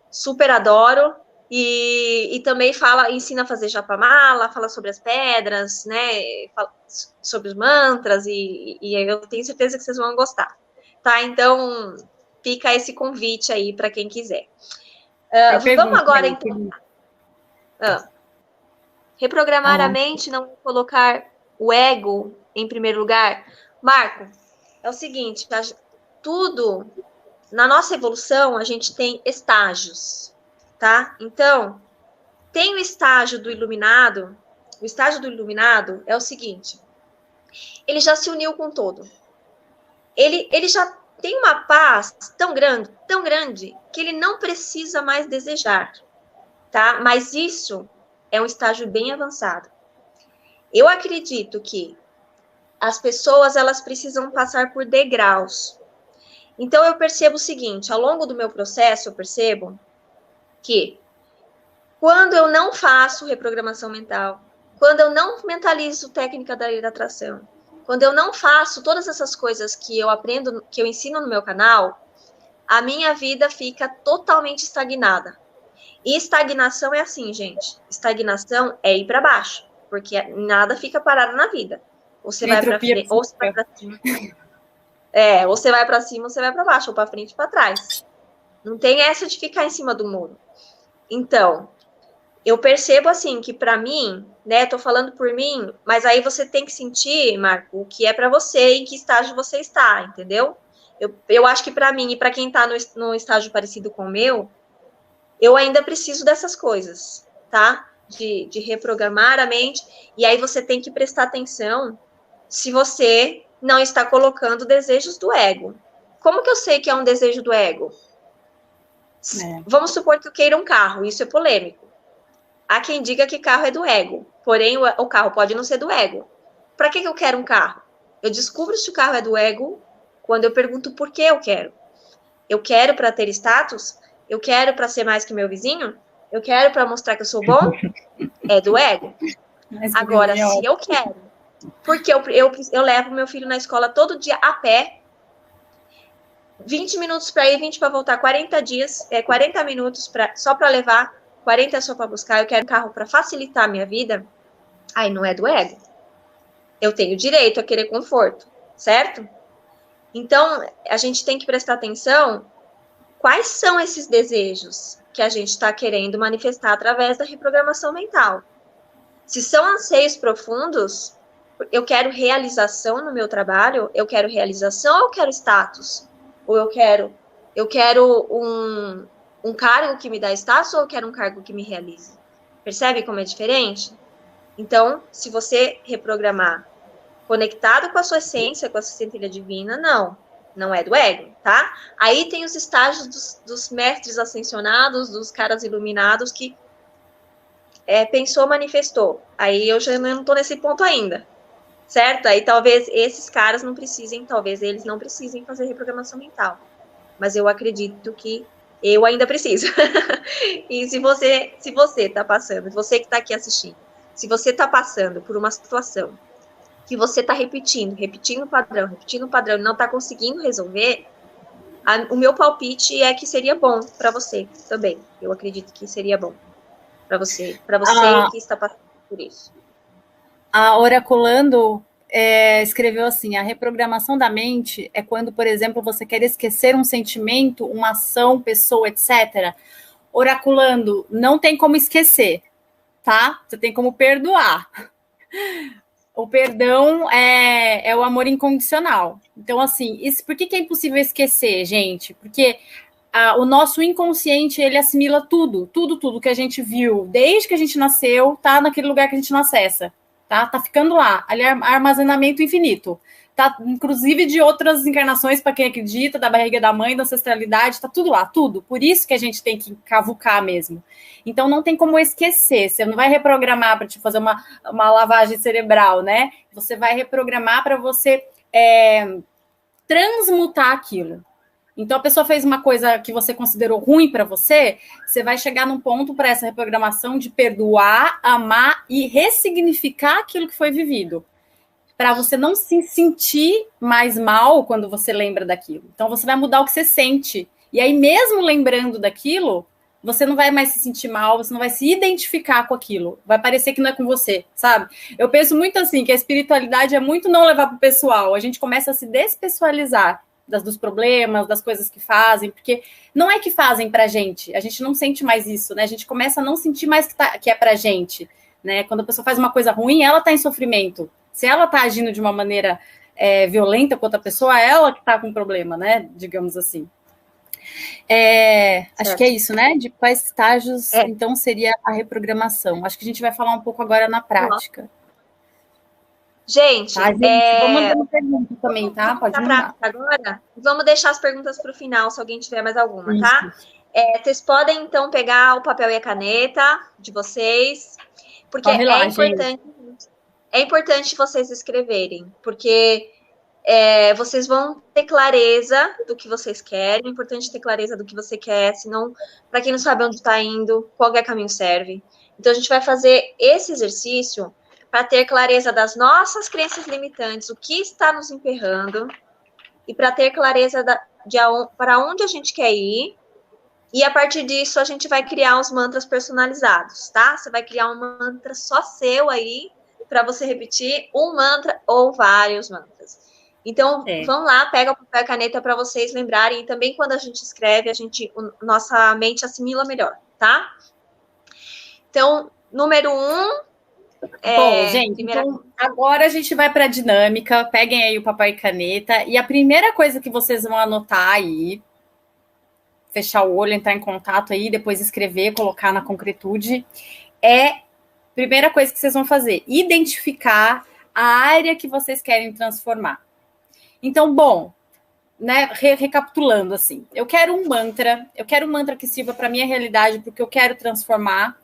Super adoro. E também ensina a fazer japamala, fala sobre as pedras, né? Fala sobre os mantras, e eu tenho certeza que vocês vão gostar. Tá? Então, fica esse convite aí para quem quiser. Vamos agora, então. Reprogramar a mente, não colocar o ego em primeiro lugar. Marco, é o seguinte, tudo, na nossa evolução, a gente tem estágios. Tá? Então, tem o estágio do iluminado. O estágio do iluminado é o seguinte: ele já se uniu com todo. Ele já tem uma paz tão grande, que ele não precisa mais desejar. Tá? Mas isso é um estágio bem avançado. Eu acredito que as pessoas, elas precisam passar por degraus. Então, eu percebo o seguinte: ao longo do meu processo, eu percebo que quando eu não faço reprogramação mental, quando eu não mentalizo técnica da lei da atração, quando eu não faço todas essas coisas que eu aprendo, que eu ensino no meu canal, a minha vida fica totalmente estagnada. E estagnação é assim, gente. Estagnação é ir para baixo, porque nada fica parado na vida. Ou você vai para frente, ou você vai para cima. Ou você vai para cima, ou você vai para baixo, ou para frente e para trás. Não tem essa de ficar em cima do muro. Então, eu percebo assim que para mim, né, tô falando por mim, mas aí você tem que sentir, Marco, o que é para você, em que estágio você está, entendeu? Eu acho que para mim e para quem está no estágio parecido com o meu, eu ainda preciso dessas coisas, tá? De reprogramar a mente, e aí você tem que prestar atenção se você não está colocando desejos do ego. Como que eu sei que é um desejo do ego? Vamos supor que eu queira um carro, isso é polêmico. Há quem diga que carro é do ego, porém o carro pode não ser do ego. Para que eu quero um carro? Eu descubro se o carro é do ego quando eu pergunto por que eu quero. Eu quero para ter status? Eu quero para ser mais que meu vizinho? Eu quero para mostrar que eu sou bom? É do ego. Agora, se eu quero, porque eu levo meu filho na escola todo dia a pé, 20 minutos para ir, 20 para voltar, 40 dias, 40 minutos só para levar, 40 só para buscar, eu quero um carro para facilitar a minha vida, aí não é do ego. Eu tenho direito a querer conforto, certo? Então, a gente tem que prestar atenção quais são esses desejos que a gente está querendo manifestar através da reprogramação mental. Se são anseios profundos, eu quero realização no meu trabalho, eu quero realização ou eu quero status? Ou eu quero um cargo que me dá status ou eu quero um cargo que me realize? Percebe como é diferente? Então, se você reprogramar conectado com a sua essência, com a sua centelha divina, não é do ego, tá? Aí tem os estágios dos mestres ascensionados, dos caras iluminados que pensou, manifestou. Aí eu já não tô nesse ponto ainda, certo? Aí talvez esses caras não precisem, talvez eles não precisem fazer reprogramação mental. Mas eu acredito que eu ainda preciso. E se você tá passando, você que tá aqui assistindo, se você tá passando por uma situação que você tá repetindo o padrão, e não tá conseguindo resolver, o meu palpite é que seria bom para você também. Eu acredito que seria bom para você que está passando por isso. A Oraculando escreveu assim: a reprogramação da mente é quando, por exemplo, você quer esquecer um sentimento, uma ação, pessoa, etc. Oraculando, não tem como esquecer, tá? Você tem como perdoar. O perdão é o amor incondicional. Então, assim, por que é impossível esquecer, gente? Porque o nosso inconsciente, ele assimila tudo que a gente viu, desde que a gente nasceu, tá naquele lugar que a gente não acessa. Tá ficando lá, ali é armazenamento infinito, tá? Inclusive de outras encarnações, para quem acredita, da barriga da mãe, da ancestralidade, tá tudo lá, tudo. Por isso que a gente tem que cavucar mesmo. Então não tem como esquecer, você não vai reprogramar para te fazer uma lavagem cerebral, né? Você vai reprogramar para você transmutar aquilo. Então, a pessoa fez uma coisa que você considerou ruim para você, você vai chegar num ponto para essa reprogramação de perdoar, amar e ressignificar aquilo que foi vivido, para você não se sentir mais mal quando você lembra daquilo. Então, você vai mudar o que você sente. E aí, mesmo lembrando daquilo, você não vai mais se sentir mal, você não vai se identificar com aquilo. Vai parecer que não é com você, sabe? Eu penso muito assim, que a espiritualidade é muito não levar para o pessoal. A gente começa a se despessoalizar dos problemas, das coisas que fazem, porque não é que fazem pra gente, a gente não sente mais isso, né? A gente começa a não sentir mais que é pra gente, né? Quando a pessoa faz uma coisa ruim, ela tá em sofrimento. Se ela tá agindo de uma maneira violenta com outra pessoa, ela que tá com problema, né? Digamos assim. Acho que é isso, né? De quais estágios, então, seria a reprogramação. Acho que a gente vai falar um pouco agora na prática. Gente, vamos mandando pergunta também, tá? Pode mandar. Agora, vamos deixar as perguntas para o final, se alguém tiver mais alguma, tá? Vocês podem, então, pegar o papel e a caneta de vocês, porque é importante vocês escreverem, porque vocês vão ter clareza do que vocês querem, é importante ter clareza do que você quer, senão, para quem não sabe onde está indo, qualquer caminho serve. Então, a gente vai fazer esse exercício para ter clareza das nossas crenças limitantes, o que está nos emperrando, e para ter clareza para onde a gente quer ir, E a partir disso, a gente vai criar os mantras personalizados, tá? Você vai criar um mantra só seu aí, para você repetir um mantra ou vários mantras. Então, vão lá, pega o papel e caneta para vocês lembrarem. E também, quando a gente escreve, nossa mente assimila melhor, tá? Então, número 1. Bom, gente, então agora a gente vai para a dinâmica. Peguem aí o papel e caneta. E a primeira coisa que vocês vão anotar aí, fechar o olho, entrar em contato aí, depois escrever, colocar na concretude, primeira coisa que vocês vão fazer, identificar a área que vocês querem transformar. Então, bom, né, recapitulando assim, eu quero um mantra que sirva para minha realidade, porque eu quero transformar,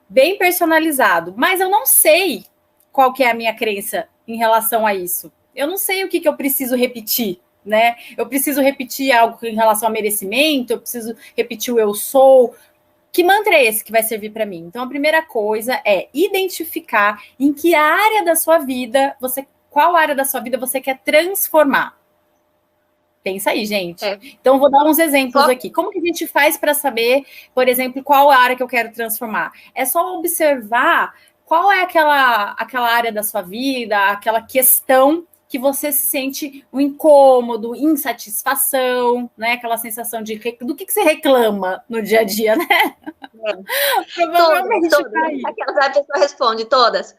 bem personalizado, mas eu não sei qual que é a minha crença em relação a isso. Eu não sei o que eu preciso repetir, né? Eu preciso repetir algo em relação ao merecimento, eu preciso repetir o eu sou. Que mantra é esse que vai servir para mim? Então, a primeira coisa é identificar em que área da sua vida qual área da sua vida você quer transformar. Pensa aí, gente. Então, vou dar uns exemplos aqui. Como que a gente faz para saber, por exemplo, qual área que eu quero transformar? É só observar qual é aquela área da sua vida, aquela questão que você se sente um incômodo, insatisfação, né? Aquela sensação do que você reclama no dia a dia, né? Provavelmente todas. A pessoa responde, todas.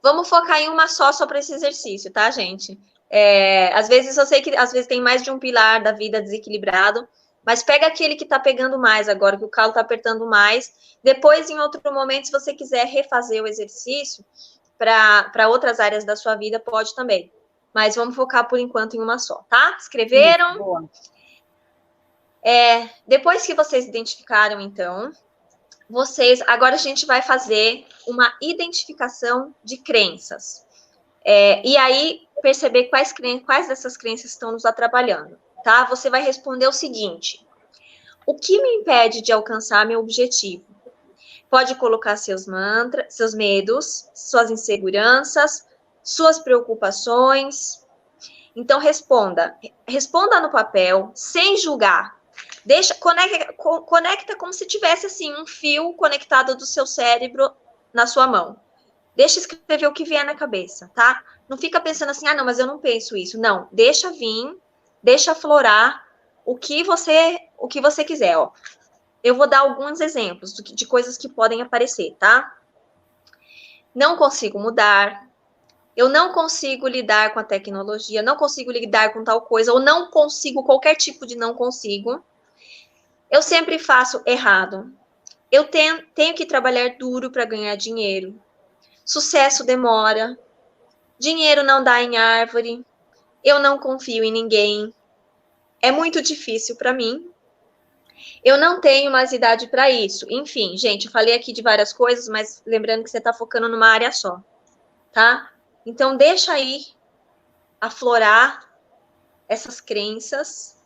Vamos focar em uma só para esse exercício, tá, gente? Às vezes eu sei que às vezes tem mais de um pilar da vida desequilibrado, mas pega aquele que tá pegando mais agora, que o calo tá apertando mais. Depois, em outro momento, se você quiser refazer o exercício para outras áreas da sua vida, pode também. Mas vamos focar por enquanto em uma só, tá? Escreveram? Boa. Depois que vocês identificaram, então, agora a gente vai fazer uma identificação de crenças. E aí, perceber quais dessas crenças estão nos atrapalhando, tá? Você vai responder o seguinte: o que me impede de alcançar meu objetivo? Pode colocar seus mantras, seus medos, suas inseguranças, suas preocupações. Então, responda no papel, sem julgar. Conecta como se tivesse, assim, um fio conectado do seu cérebro na sua mão. Deixa escrever o que vier na cabeça, tá? Não fica pensando assim, não, mas eu não penso isso. Não, deixa vir, deixa aflorar o que você quiser, ó. Eu vou dar alguns exemplos de coisas que podem aparecer, tá? Não consigo mudar. Eu não consigo lidar com a tecnologia, não consigo lidar com tal coisa, ou não consigo, qualquer tipo de não consigo. Eu sempre faço errado. Eu tenho que trabalhar duro para ganhar dinheiro. Sucesso demora. Dinheiro não dá em árvore. Eu não confio em ninguém. É muito difícil para mim. Eu não tenho mais idade para isso. Enfim, gente, eu falei aqui de várias coisas, mas lembrando que você está focando numa área só, tá? Então, deixa aí aflorar essas crenças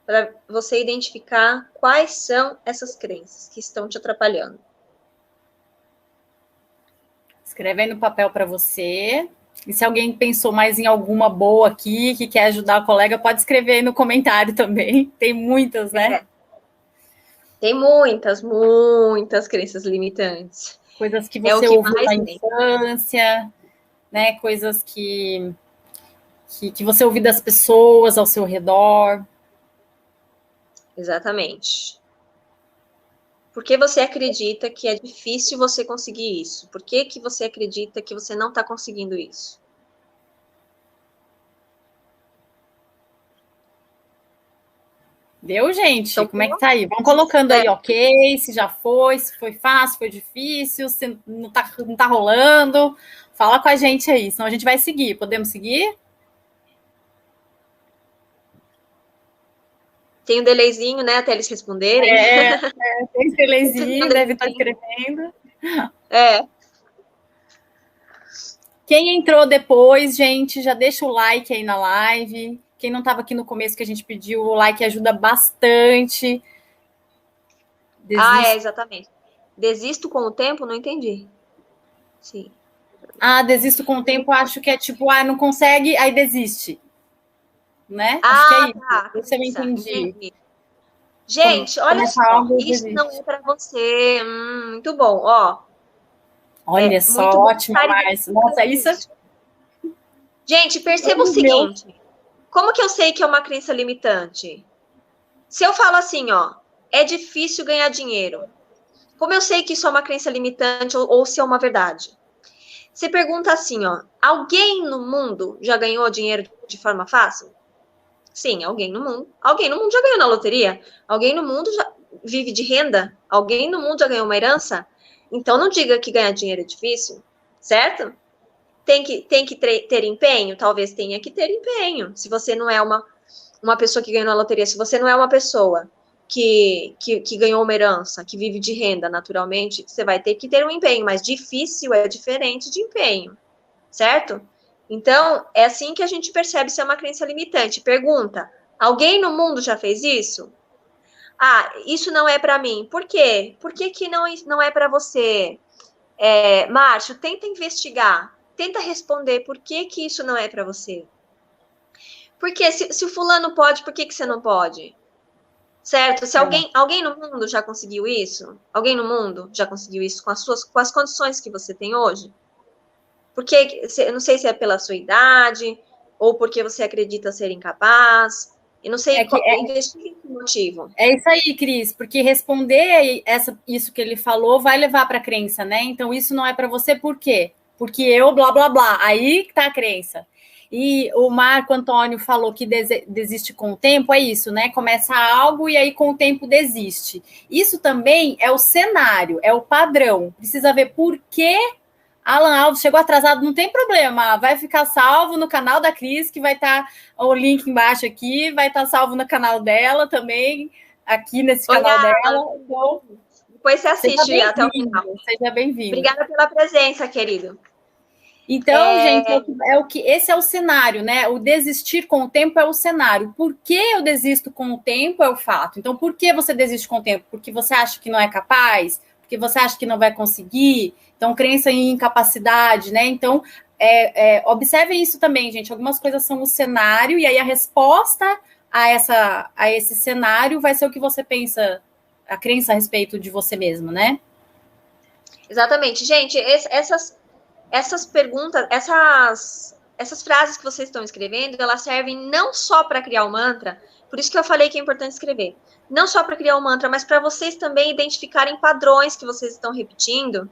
para você identificar quais são essas crenças que estão te atrapalhando. Escreve aí no papel para você. E se alguém pensou mais em alguma boa aqui, que quer ajudar a colega, pode escrever aí no comentário também. Tem muitas, né? Tem muitas crenças limitantes. Coisas que você ouviu na infância, né? Coisas que você ouviu das pessoas ao seu redor. Exatamente. Por que você acredita que é difícil você conseguir isso? Por que você acredita que você não está conseguindo isso? Deu, gente? Então, como é que tá aí? Vão colocando aí, ok, se já foi, se foi fácil, se foi difícil, se não tá rolando. Fala com a gente aí, senão a gente vai seguir. Podemos seguir? Tem um delayzinho, né, até eles responderem. Tem um delayzinho, deve estar escrevendo. Quem entrou depois, gente, já deixa o like aí na live. Quem não estava aqui no começo que a gente pediu, o like ajuda bastante. Exatamente. Desisto com o tempo? Não entendi. Sim. Desisto com o tempo, acho que é tipo, não consegue, aí desiste. Né? Acho que é isso. Tá. Isso eu entendi. Gente, olha só, isso não é para você. Muito bom, ó. Olha só, ótimo, Márcia. Nossa, isso. Gente, perceba o seguinte: como que eu sei que é uma crença limitante? Se eu falo assim, ó, é difícil ganhar dinheiro. Como eu sei que isso é uma crença limitante ou se é uma verdade? Você pergunta assim, ó, alguém no mundo já ganhou dinheiro de forma fácil? Sim, alguém no mundo. Alguém no mundo já ganhou na loteria? Alguém no mundo já vive de renda? Alguém no mundo já ganhou uma herança? Então não diga que ganhar dinheiro é difícil, certo? Tem que ter empenho? Talvez tenha que ter empenho. Se você não é uma pessoa que ganhou na loteria, se você não é uma pessoa que ganhou uma herança, que vive de renda naturalmente, você vai ter que ter um empenho, mas difícil é diferente de empenho, certo? Então, é assim que a gente percebe se é uma crença limitante. Pergunta, alguém no mundo já fez isso? Ah, isso não é para mim. Por quê? Por que não é para você? Márcio, tenta investigar, tenta responder por que isso não é para você. Porque se o fulano pode, por que você não pode? Certo? Se alguém no mundo já conseguiu isso? Alguém no mundo já conseguiu isso com as condições que você tem hoje? Porque, eu não sei se é pela sua idade, ou porque você acredita ser incapaz, e não sei investigue o motivo. É isso aí, Cris, porque responder isso que ele falou vai levar para a crença, né? Então, isso não é para você por quê? Porque eu, blá, blá, blá. Aí que tá a crença. E o Marco Antônio falou que desiste com o tempo, é isso, né? Começa algo e aí com o tempo desiste. Isso também é o cenário, é o padrão. Precisa ver por que Alan Alves chegou atrasado, não tem problema, vai ficar salvo no canal da Cris, que vai estar o link embaixo aqui, vai estar salvo no canal dela também, aqui nesse canal dela. Então, depois você assiste até o final. Seja bem-vindo. Obrigada pela presença, querido. Então, gente, esse é o cenário, né? O desistir com o tempo é o cenário. Por que eu desisto com o tempo é o fato. Então, por que você desiste com o tempo? Porque você acha que não é capaz? Porque você acha que não vai conseguir? Então, crença em incapacidade, né? Então, observem isso também, gente. Algumas coisas são o cenário, e aí a resposta a esse cenário vai ser o que você pensa, a crença a respeito de você mesmo, né? Exatamente. Gente, essas perguntas, essas frases que vocês estão escrevendo, elas servem não só para criar o mantra, por isso que eu falei que é importante escrever, não só para criar o mantra, mas para vocês também identificarem padrões que vocês estão repetindo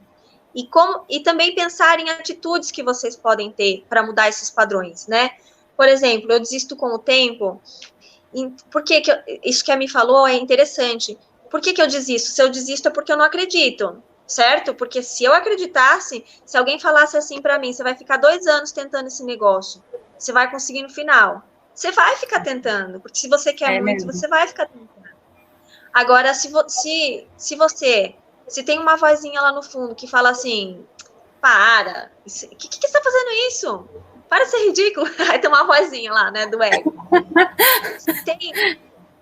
e também pensar em atitudes que vocês podem ter para mudar esses padrões, né? Por exemplo, eu desisto com o tempo, porque isso que a Mi falou é interessante. Por que eu desisto? Se eu desisto é porque eu não acredito, certo? Porque se eu acreditasse, se alguém falasse assim para mim, você vai ficar 2 anos tentando esse negócio, você vai conseguir no final. Você vai ficar tentando, porque se você quer muito, você vai ficar tentando. Agora, se tem uma vozinha lá no fundo que fala assim, para, que você está fazendo isso? Para de ser ridículo. Aí tem uma vozinha lá, né, do ego.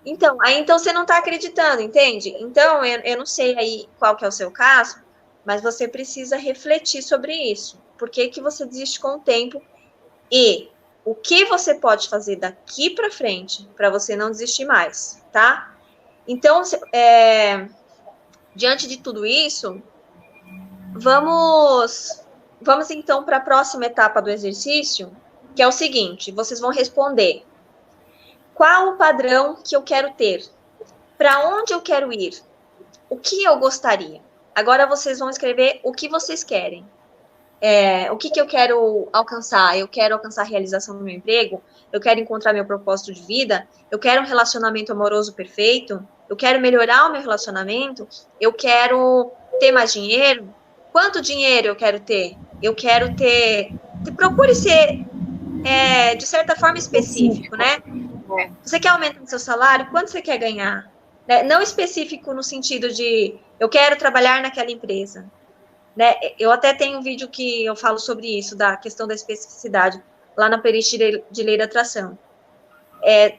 Então você não está acreditando, entende? Então, eu não sei aí qual que é o seu caso, mas você precisa refletir sobre isso. Por que você desiste com o tempo? E o que você pode fazer daqui para frente para você não desistir mais, tá? Então, diante de tudo isso, vamos então para a próxima etapa do exercício, que é o seguinte, vocês vão responder: qual o padrão que eu quero ter? Para onde eu quero ir? O que eu gostaria? Agora vocês vão escrever o que vocês querem. O que eu quero alcançar? Eu quero alcançar a realização do meu emprego? Eu quero encontrar meu propósito de vida? Eu quero um relacionamento amoroso perfeito? Eu quero melhorar o meu relacionamento? Eu quero ter mais dinheiro? Quanto dinheiro eu quero ter? Eu quero ter... Procure ser, de certa forma, específico, né? Você quer aumentar o seu salário? Quanto você quer ganhar? Não específico no sentido de eu quero trabalhar naquela empresa. Né? Eu até tenho um vídeo que eu falo sobre isso, da questão da especificidade, lá na playlist de Lei da Atração.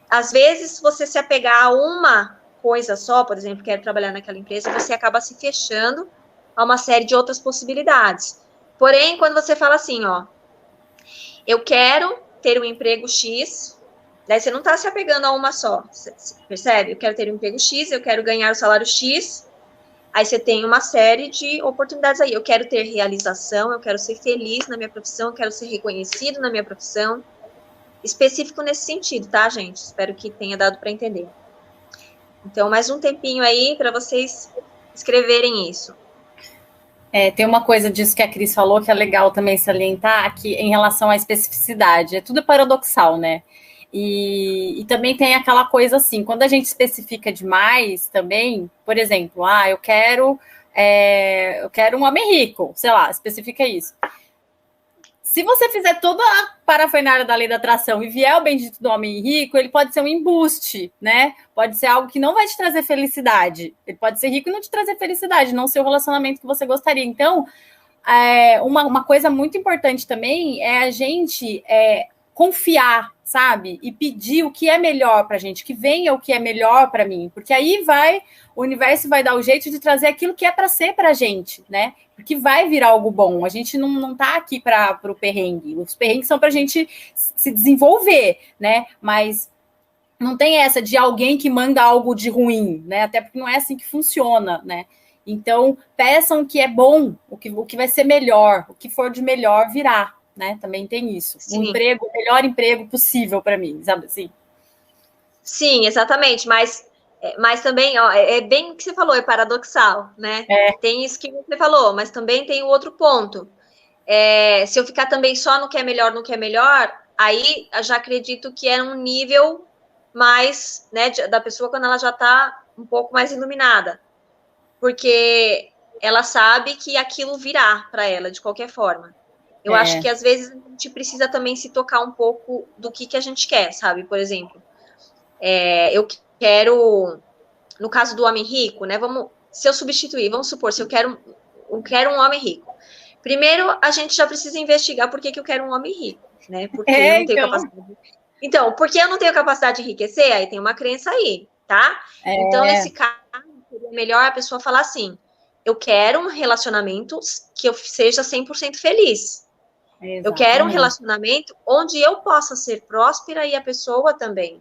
Às vezes, você se apegar a uma coisa só, por exemplo, quero trabalhar naquela empresa, você acaba se fechando a uma série de outras possibilidades. Porém, quando você fala assim, ó, eu quero ter um emprego X, Daí você não está se apegando a uma só, você percebe? Eu quero ter um emprego X, eu quero ganhar o salário X, aí você tem uma série de oportunidades aí. Eu quero ter realização, eu quero ser feliz na minha profissão, eu quero ser reconhecido na minha profissão. Específico nesse sentido, tá, gente? Espero que tenha dado para entender. Então, mais um tempinho aí para vocês escreverem isso. Tem uma coisa disso que a Cris falou que é legal também salientar, que em relação à especificidade, é tudo paradoxal, né? E também tem aquela coisa assim, quando a gente especifica demais também, por exemplo, eu quero um homem rico, sei lá, especifica isso. Se você fizer toda a parafernália da lei da atração e vier o bendito do homem rico, ele pode ser um embuste, né? Pode ser algo que não vai te trazer felicidade. Ele pode ser rico e não te trazer felicidade, não ser o relacionamento que você gostaria. Então, uma coisa muito importante também é a gente confiar, sabe? E pedir o que é melhor pra gente, que venha o que é melhor para mim, porque aí o universo vai dar o jeito de trazer aquilo que é para ser pra gente, né? Porque vai virar algo bom. A gente não tá aqui para o perrengue. Os perrengues são pra gente se desenvolver, né? Mas não tem essa de alguém que manda algo de ruim, né? Até porque não é assim que funciona, né? Então, peçam o que é bom, o que vai ser melhor, o que for de melhor virá, né? Também tem isso. Sim. Um emprego, o melhor emprego possível para mim, sabe assim? Sim, exatamente, mas também, ó, é bem o que você falou, é paradoxal, né? Tem isso que você falou, mas também tem o outro ponto. Se eu ficar também só no que é melhor, aí eu já acredito que é um nível mais, né, da pessoa quando ela já está um pouco mais iluminada. Porque ela sabe que aquilo virá para ela, de qualquer forma. Eu acho que, às vezes, a gente precisa também se tocar um pouco do que a gente quer, sabe? Por exemplo, eu quero, no caso do homem rico, né? Se eu substituir, vamos supor, se eu quero um homem rico. Primeiro, a gente já precisa investigar por que eu quero um homem rico, né? Porque eu não tenho capacidade. Então, porque eu não tenho capacidade de enriquecer, aí tem uma crença aí, tá? Então, nesse caso, seria melhor a pessoa falar assim: eu quero um relacionamento que eu seja 100% feliz. Exatamente. Eu quero um relacionamento onde eu possa ser próspera e a pessoa também,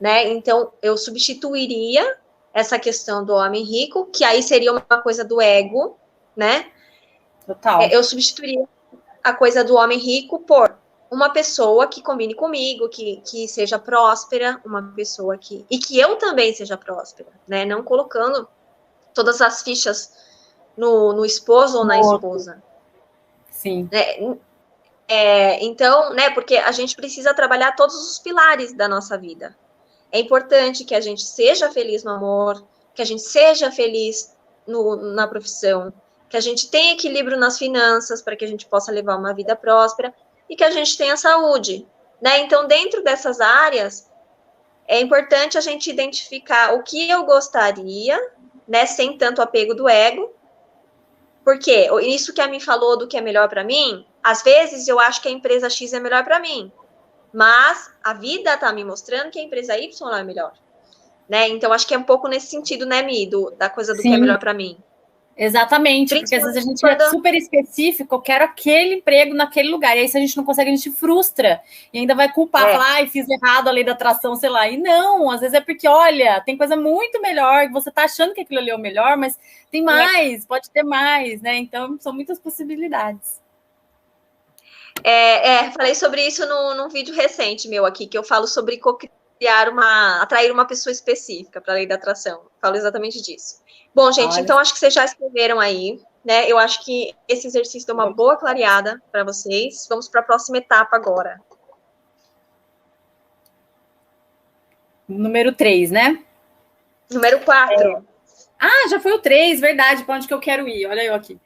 né? Então, eu substituiria essa questão do homem rico, que aí seria uma coisa do ego, né? Total. Eu substituiria a coisa do homem rico por uma pessoa que combine comigo, que seja próspera, uma pessoa que eu também seja próspera, né? Não colocando todas as fichas no esposo ou na esposa. Sim. Então, né? Porque a gente precisa trabalhar todos os pilares da nossa vida. É importante que a gente seja feliz no amor, que a gente seja feliz na profissão, que a gente tenha equilíbrio nas finanças para que a gente possa levar uma vida próspera e que a gente tenha saúde, né? Então, dentro dessas áreas, é importante a gente identificar o que eu gostaria, né? Sem tanto apego do ego, porque isso que a mim falou do que é melhor para mim, às vezes eu acho que a empresa X é melhor para mim, mas a vida está me mostrando que a empresa Y é melhor, né? Então, acho que é um pouco nesse sentido, né, Mi, da coisa do que é melhor para mim. Exatamente, porque às vezes a gente é super específico, eu quero aquele emprego naquele lugar, e aí se a gente não consegue, a gente frustra, e ainda vai culpar, falar, fiz errado a lei da atração, sei lá, e não, às vezes é porque, olha, tem coisa muito melhor, que você tá achando que aquilo ali é o melhor, mas tem mais, pode ter mais, né, então são muitas possibilidades. Falei sobre isso num vídeo recente meu aqui, que eu falo sobre atrair uma pessoa específica para a lei da atração, falo exatamente disso. Bom, gente, então acho que vocês já escreveram aí, né? Eu acho que esse exercício deu uma boa clareada para vocês. Vamos para a próxima etapa agora. Número 3, né? Número 4. Já foi o 3, verdade, para onde que eu quero ir? Olha eu aqui.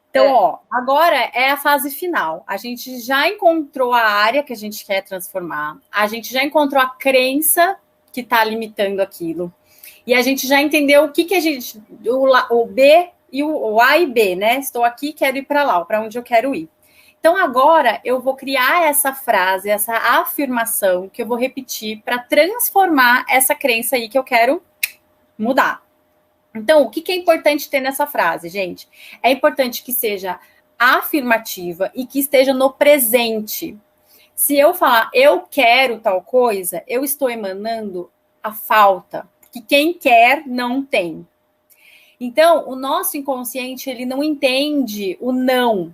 Então, agora é a fase final. A gente já encontrou a área que a gente quer transformar, a gente já encontrou a crença que está limitando aquilo. E a gente já entendeu o que a gente. O B e o A e B, né? Estou aqui, quero ir para lá, para onde eu quero ir. Então, agora eu vou criar essa frase, essa afirmação que eu vou repetir para transformar essa crença aí que eu quero mudar. Então, o que é importante ter nessa frase, gente? É importante que seja afirmativa e que esteja no presente. Se eu falar eu quero tal coisa, eu estou emanando a falta, que quem quer não tem. Então, o nosso inconsciente, ele não entende o não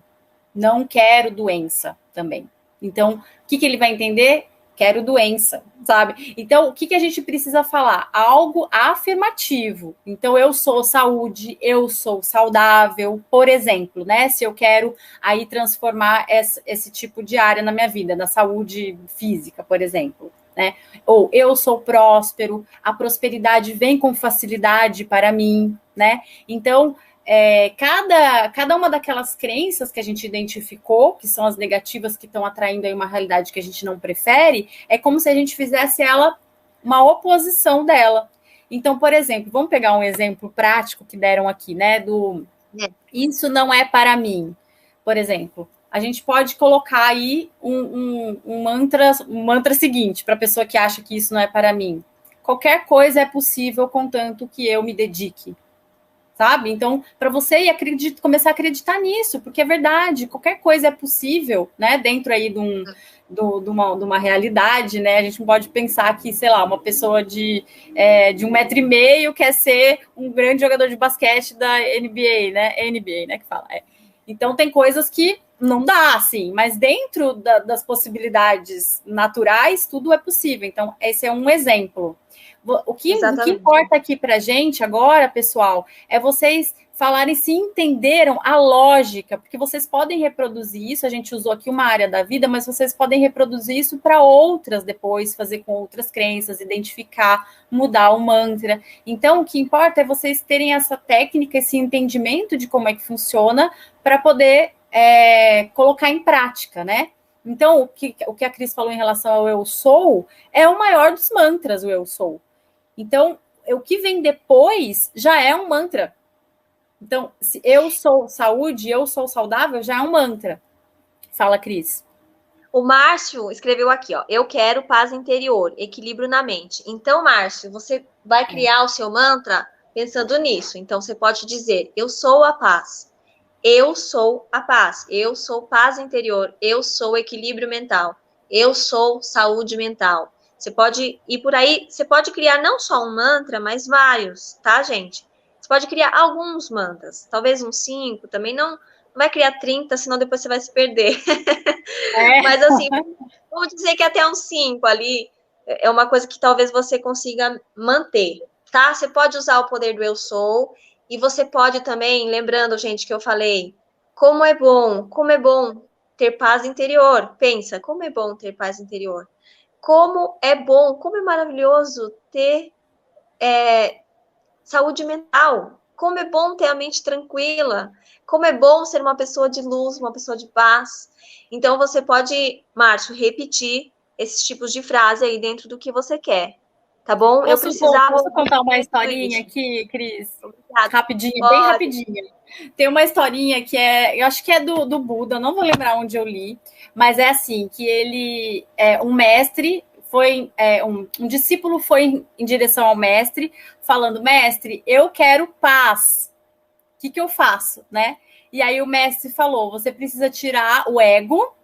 quero doença também. Então, o que ele vai entender? Quero doença, sabe? Então, o que a gente precisa falar? Algo afirmativo. Então, eu sou saúde, eu sou saudável, por exemplo, né? Se eu quero aí transformar esse tipo de área na minha vida, na saúde física, por exemplo, né? Ou eu sou próspero, a prosperidade vem com facilidade para mim, né? Então, cada uma daquelas crenças que a gente identificou, que são as negativas que estão atraindo aí uma realidade que a gente não prefere, é como se a gente fizesse ela uma oposição dela. Então, por exemplo, vamos pegar um exemplo prático que deram aqui, né? Isso não é para mim. Por exemplo, a gente pode colocar aí um mantra seguinte para a pessoa que acha que isso não é para mim. Qualquer coisa é possível contanto que eu me dedique. Sabe? Então, para você começar a acreditar nisso, porque é verdade, qualquer coisa é possível, né? Dentro aí de uma realidade, né? A gente não pode pensar que, sei lá, uma pessoa de 1,5 m quer ser um grande jogador de basquete da NBA, né? NBA, né? Que fala. Então, tem coisas que não dá, assim, mas dentro das possibilidades naturais, tudo é possível. Então, esse é um exemplo. O que importa aqui para a gente agora, pessoal, é vocês falarem se entenderam a lógica, porque vocês podem reproduzir isso, a gente usou aqui uma área da vida, mas vocês podem reproduzir isso para outras depois, fazer com outras crenças, identificar, mudar o mantra. Então, o que importa é vocês terem essa técnica, esse entendimento de como é que funciona, para poder colocar em prática, né? Então, o que a Cris falou em relação ao eu sou, é o maior dos mantras, o eu sou. Então, o que vem depois já é um mantra. Então, se eu sou saúde, eu sou saudável, já é um mantra. Fala, Cris. O Márcio escreveu aqui, ó. Eu quero paz interior, equilíbrio na mente. Então, Márcio, você vai criar o seu mantra pensando nisso. Então, você pode dizer, eu sou a paz. Eu sou a paz. Eu sou paz interior. Eu sou equilíbrio mental. Eu sou saúde mental. Você pode ir por aí, você pode criar não só um mantra, mas vários, tá, gente? Você pode criar alguns mantras, talvez uns 5, também não vai criar 30, senão depois você vai se perder. Mas assim, vou dizer que até uns 5 ali é uma coisa que talvez você consiga manter, tá? Você pode usar o poder do eu sou, e você pode também, lembrando, gente, que eu falei, como é bom ter paz interior. Pensa, como é bom ter paz interior. Como é bom, como é maravilhoso ter saúde mental. Como é bom ter a mente tranquila. Como é bom ser uma pessoa de luz, uma pessoa de paz. Então, você pode, Márcio, repetir esses tipos de frase aí dentro do que você quer. Tá bom? Posso contar uma historinha aqui, Cris? Rapidinho, bem rapidinho. Tem uma historinha que eu acho que é do Buda, não vou lembrar onde eu li, mas é assim, que ele um mestre um discípulo foi em direção ao mestre, falando, mestre, eu quero paz. O que eu faço, né? E aí o mestre falou, você precisa tirar o ego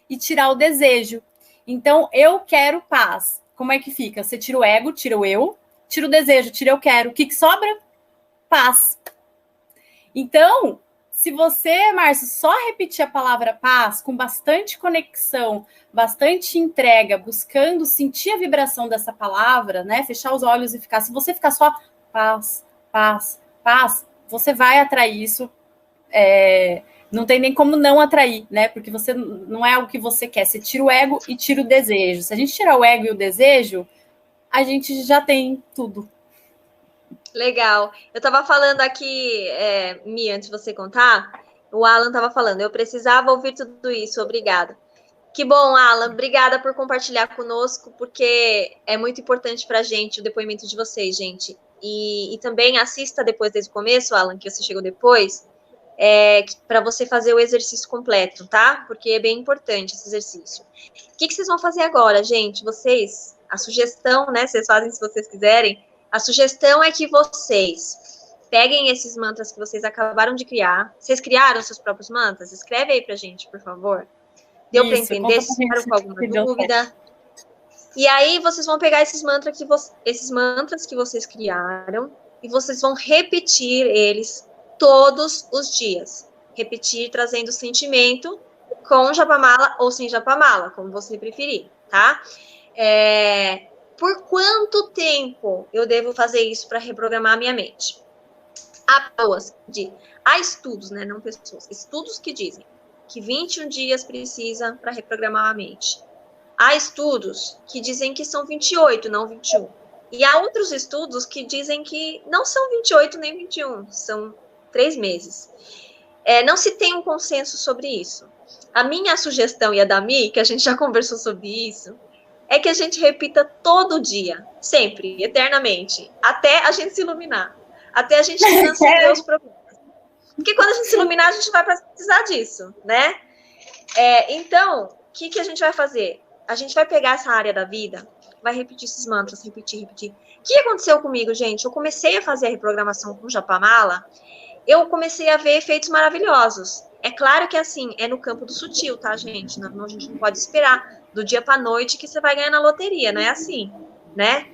e tirar o desejo. Então, eu quero paz. Como é que fica? Você tira o ego, tira o eu, tira o desejo, tira eu quero. O que sobra? Paz. Então, se você, Márcio, só repetir a palavra paz com bastante conexão, bastante entrega, buscando sentir a vibração dessa palavra, né? Fechar os olhos e ficar. Se você ficar só paz, paz, paz, você vai atrair isso. Não tem nem como não atrair, né? Porque você não é algo que você quer. Você tira o ego e tira o desejo. Se a gente tirar o ego e o desejo, a gente já tem tudo. Legal. Eu estava falando aqui, Mia, antes de você contar, o Alan estava falando, eu precisava ouvir tudo isso, obrigada. Que bom, Alan, obrigada por compartilhar conosco, porque é muito importante para a gente o depoimento de vocês, gente. E também assista depois desde o começo, Alan, que você chegou depois, para você fazer o exercício completo, tá? Porque é bem importante esse exercício. O que vocês vão fazer agora, gente? Vocês, a sugestão, né? Vocês fazem se vocês quiserem. A sugestão é que vocês peguem esses mantras que vocês acabaram de criar. Vocês criaram seus próprios mantras? Escreve aí pra gente, por favor. Deu para entender? Se ficaram com alguma dúvida? E aí vocês vão pegar esses mantras que vocês criaram e vocês vão repetir eles todos os dias. Repetir trazendo sentimento com japamala ou sem japamala, como você preferir, tá? Por quanto tempo eu devo fazer isso para reprogramar a minha mente? Há estudos, né, não pessoas, estudos que dizem que 21 dias precisa para reprogramar a mente. Há estudos que dizem que são 28, não 21. E há outros estudos que dizem que não são 28 nem 21, são 3 meses. Não se tem um consenso sobre isso. A minha sugestão e a da Mi, que a gente já conversou sobre isso, é que a gente repita todo dia, sempre, eternamente, até a gente se iluminar, até a gente transcender os problemas. Porque quando a gente se iluminar, a gente vai precisar disso, né? Então, o que a gente vai fazer? A gente vai pegar essa área da vida, vai repetir esses mantras, repetir. O que aconteceu comigo, gente? Eu comecei a fazer a reprogramação com o Japamala, eu comecei a ver efeitos maravilhosos. É claro que, assim, é no campo do sutil, tá, gente? A gente não pode esperar do dia para a noite que você vai ganhar na loteria, não é assim, né?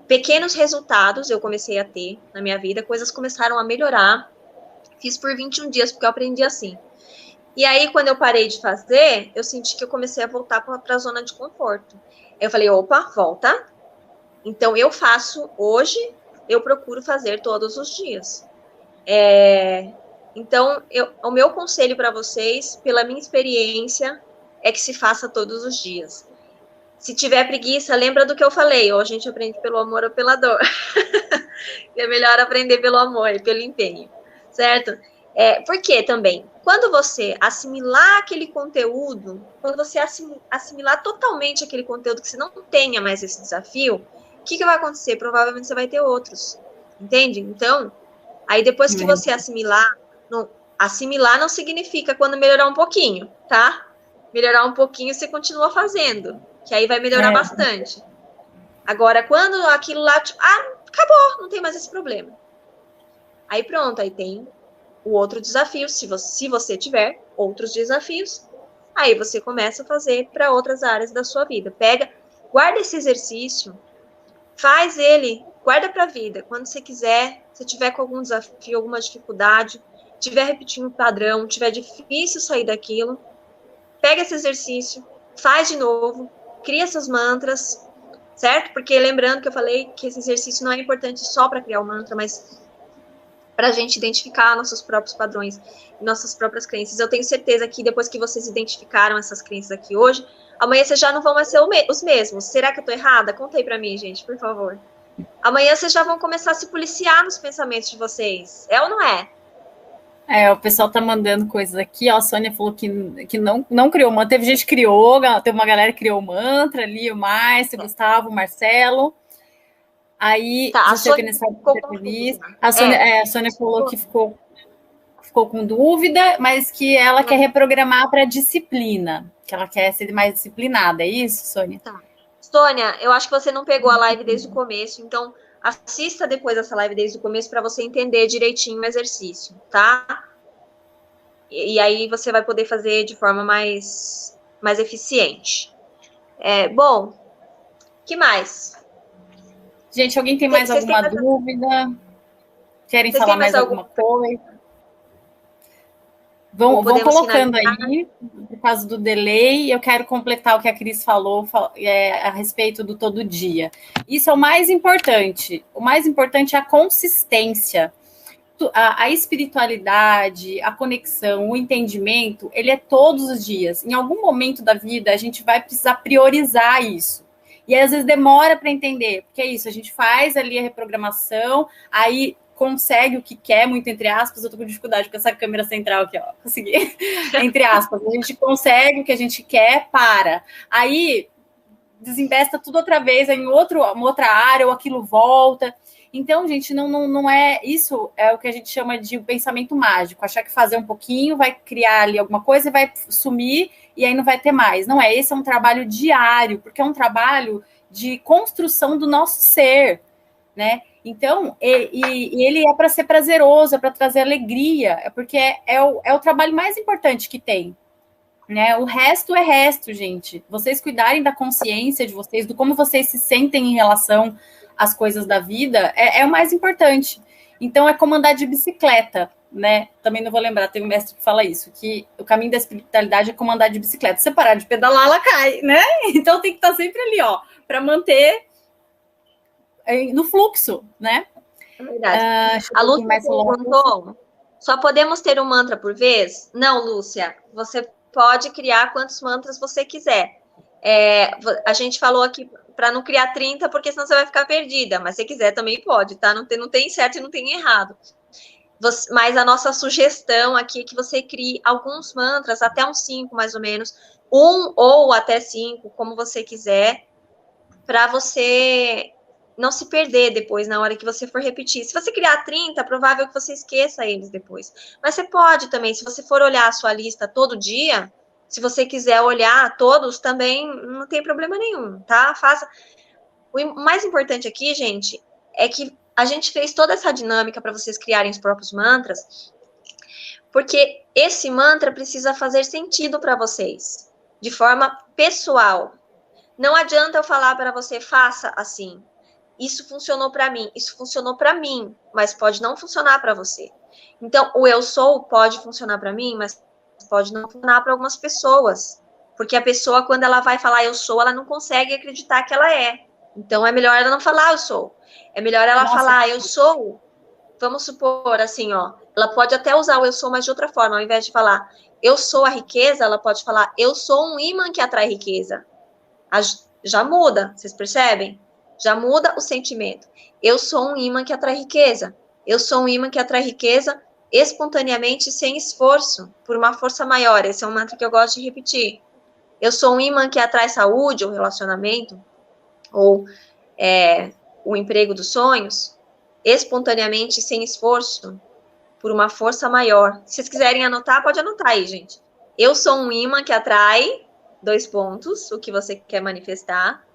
Pequenos resultados eu comecei a ter na minha vida, coisas começaram a melhorar. Fiz por 21 dias, porque eu aprendi assim. E aí, quando eu parei de fazer, eu senti que eu comecei a voltar para a zona de conforto. Eu falei, opa, volta. Então, eu faço hoje, eu procuro fazer todos os dias. Então, o meu conselho para vocês, pela minha experiência, é que se faça todos os dias. Se tiver preguiça, lembra do que eu falei, ou a gente aprende pelo amor ou pela dor. É melhor aprender pelo amor e pelo empenho, certo? Porque também, quando você assimilar aquele conteúdo, quando você assimilar totalmente aquele conteúdo que você não tenha mais esse desafio, o que vai acontecer? Provavelmente você vai ter outros, entende? Então, aí depois que você assimilar não significa quando melhorar um pouquinho, tá? Melhorar um pouquinho você continua fazendo, que aí vai melhorar bastante. Agora, quando aquilo lá, acabou, não tem mais esse problema. Aí pronto, aí tem o outro desafio, se você tiver outros desafios, aí você começa a fazer para outras áreas da sua vida. Guarda esse exercício, faz ele, guarda para a vida. Quando você quiser, se tiver com algum desafio, alguma dificuldade, tiver repetindo o padrão, tiver difícil sair daquilo, pega esse exercício, faz de novo, cria seus mantras, certo? Porque lembrando que eu falei que esse exercício não é importante só para criar o mantra, mas para a gente identificar nossos próprios padrões, nossas próprias crenças. Eu tenho certeza que depois que vocês identificaram essas crenças aqui hoje, amanhã vocês já não vão mais ser os mesmos. Será que eu tô errada? Conta aí para mim, gente, por favor. Amanhã vocês já vão começar a se policiar nos pensamentos de vocês. É ou não é? O pessoal tá mandando coisas aqui, ó, a Sônia falou que não criou mantra, teve gente que criou, teve uma galera que criou mantra ali, o Márcio, o Gustavo, o Marcelo. Aí, a Sônia a Sônia falou que ficou com dúvida, mas que ela quer reprogramar para disciplina, que ela quer ser mais disciplinada, é isso, Sônia? Tá. Sônia, eu acho que você não pegou a live desde o começo, então assista depois essa live desde o começo para você entender direitinho o exercício, tá? E aí você vai poder fazer de forma mais eficiente. Bom, que mais? Gente, alguém tem mais alguma dúvida? Querem falar mais alguma coisa? Vão colocando aí, por causa do delay. Eu quero completar o que a Cris falou a respeito do todo dia. Isso é o mais importante. O mais importante é a consistência. A espiritualidade, a conexão, o entendimento, ele é todos os dias. Em algum momento da vida, a gente vai precisar priorizar isso. E às vezes demora para entender, porque é isso, a gente faz ali a reprogramação, aí consegue o que quer, muito entre aspas, eu tô com dificuldade com essa câmera central aqui, ó, consegui, entre aspas, a gente consegue o que a gente quer, aí desinvesta tudo outra vez em uma outra área, ou aquilo volta. Então, gente, não é, isso é o que a gente chama de pensamento mágico, achar que fazer um pouquinho vai criar ali alguma coisa e vai sumir e aí não vai ter mais. Não é, esse é um trabalho diário, porque é um trabalho de construção do nosso ser, né? Então, ele é para ser prazeroso, é para trazer alegria, porque é o trabalho mais importante que tem. né? O resto é resto, gente. Vocês cuidarem da consciência de vocês, do como vocês se sentem em relação às coisas da vida, é o mais importante. Então, é como andar de bicicleta, né? Também não vou lembrar, tem um mestre que fala isso, que o caminho da espiritualidade é como andar de bicicleta. Se você parar de pedalar, ela cai, né? Então, tem que estar sempre ali, ó, para manter no fluxo, né? É verdade. A Lúcia perguntou, só podemos ter um mantra por vez? Não, Lúcia, você pode criar quantos mantras você quiser. A gente falou aqui para não criar 30, porque senão você vai ficar perdida, mas se quiser também pode, tá? Não tem certo e não tem errado. Mas a nossa sugestão aqui é que você crie alguns mantras, até uns 5 mais ou menos, 1 ou até 5, como você quiser, para você não se perder depois na hora que você for repetir. Se você criar 30, é provável que você esqueça eles depois. Mas você pode também, se você for olhar a sua lista todo dia, se você quiser olhar todos também, não tem problema nenhum, tá? O mais importante aqui, gente, é que a gente fez toda essa dinâmica para vocês criarem os próprios mantras, porque esse mantra precisa fazer sentido para vocês, de forma pessoal. Não adianta eu falar para você, faça assim. Isso funcionou para mim, isso funcionou para mim, mas pode não funcionar para você. Então, o eu sou pode funcionar para mim, mas pode não funcionar para algumas pessoas. Porque a pessoa, quando ela vai falar eu sou, ela não consegue acreditar que ela é. Então, é melhor ela não falar eu sou. É melhor ela falar eu sou. Vamos supor assim, ó. Ela pode até usar o eu sou, mas de outra forma. Ao invés de falar eu sou a riqueza, ela pode falar eu sou um imã que atrai riqueza. Já muda, vocês percebem? Já muda o sentimento. Eu sou um imã que atrai riqueza. Eu sou um imã que atrai riqueza espontaneamente, sem esforço, por uma força maior. Esse é um mantra que eu gosto de repetir. Eu sou um imã que atrai saúde, ou relacionamento, ou o emprego dos sonhos, espontaneamente, sem esforço, por uma força maior. Se vocês quiserem anotar, pode anotar aí, gente. Eu sou um imã que atrai, 2 pontos, o que você quer manifestar,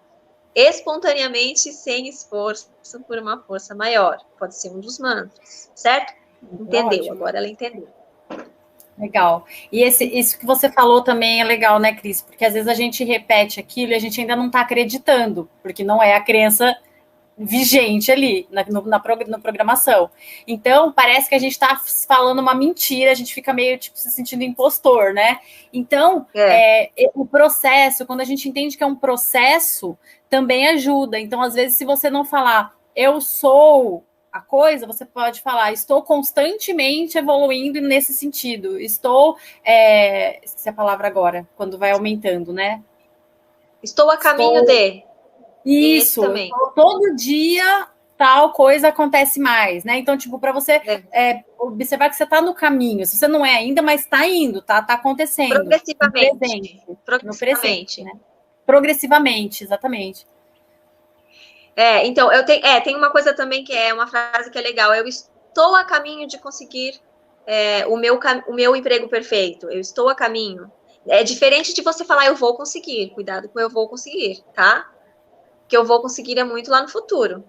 espontaneamente, sem esforço, por uma força maior. Pode ser um dos mantras, certo? Entendeu, ótimo. Agora ela entendeu. Legal. E isso que você falou também é legal, né, Cris? Porque às vezes a gente repete aquilo e a gente ainda não está acreditando, porque não é a crença vigente ali na programação. Então, parece que a gente está falando uma mentira, a gente fica meio, tipo, se sentindo impostor, né? Então, o processo, quando a gente entende que é um processo, também ajuda. Então, às vezes, se você não falar, eu sou a coisa, você pode falar, estou constantemente evoluindo nesse sentido. Estou, se a palavra agora, quando vai aumentando, né? Estou a caminho de... Isso, também. Todo dia tal coisa acontece mais, né? Então, tipo, para você observar que você está no caminho, se você não é ainda, mas está indo, tá acontecendo. Progressivamente. No presente, né? Progressivamente, exatamente. Então, tem uma coisa também que é uma frase que é legal, eu estou a caminho de conseguir o meu emprego perfeito, eu estou a caminho. É diferente de você falar eu vou conseguir, cuidado com eu vou conseguir, tá? Que eu vou conseguir é muito lá no futuro.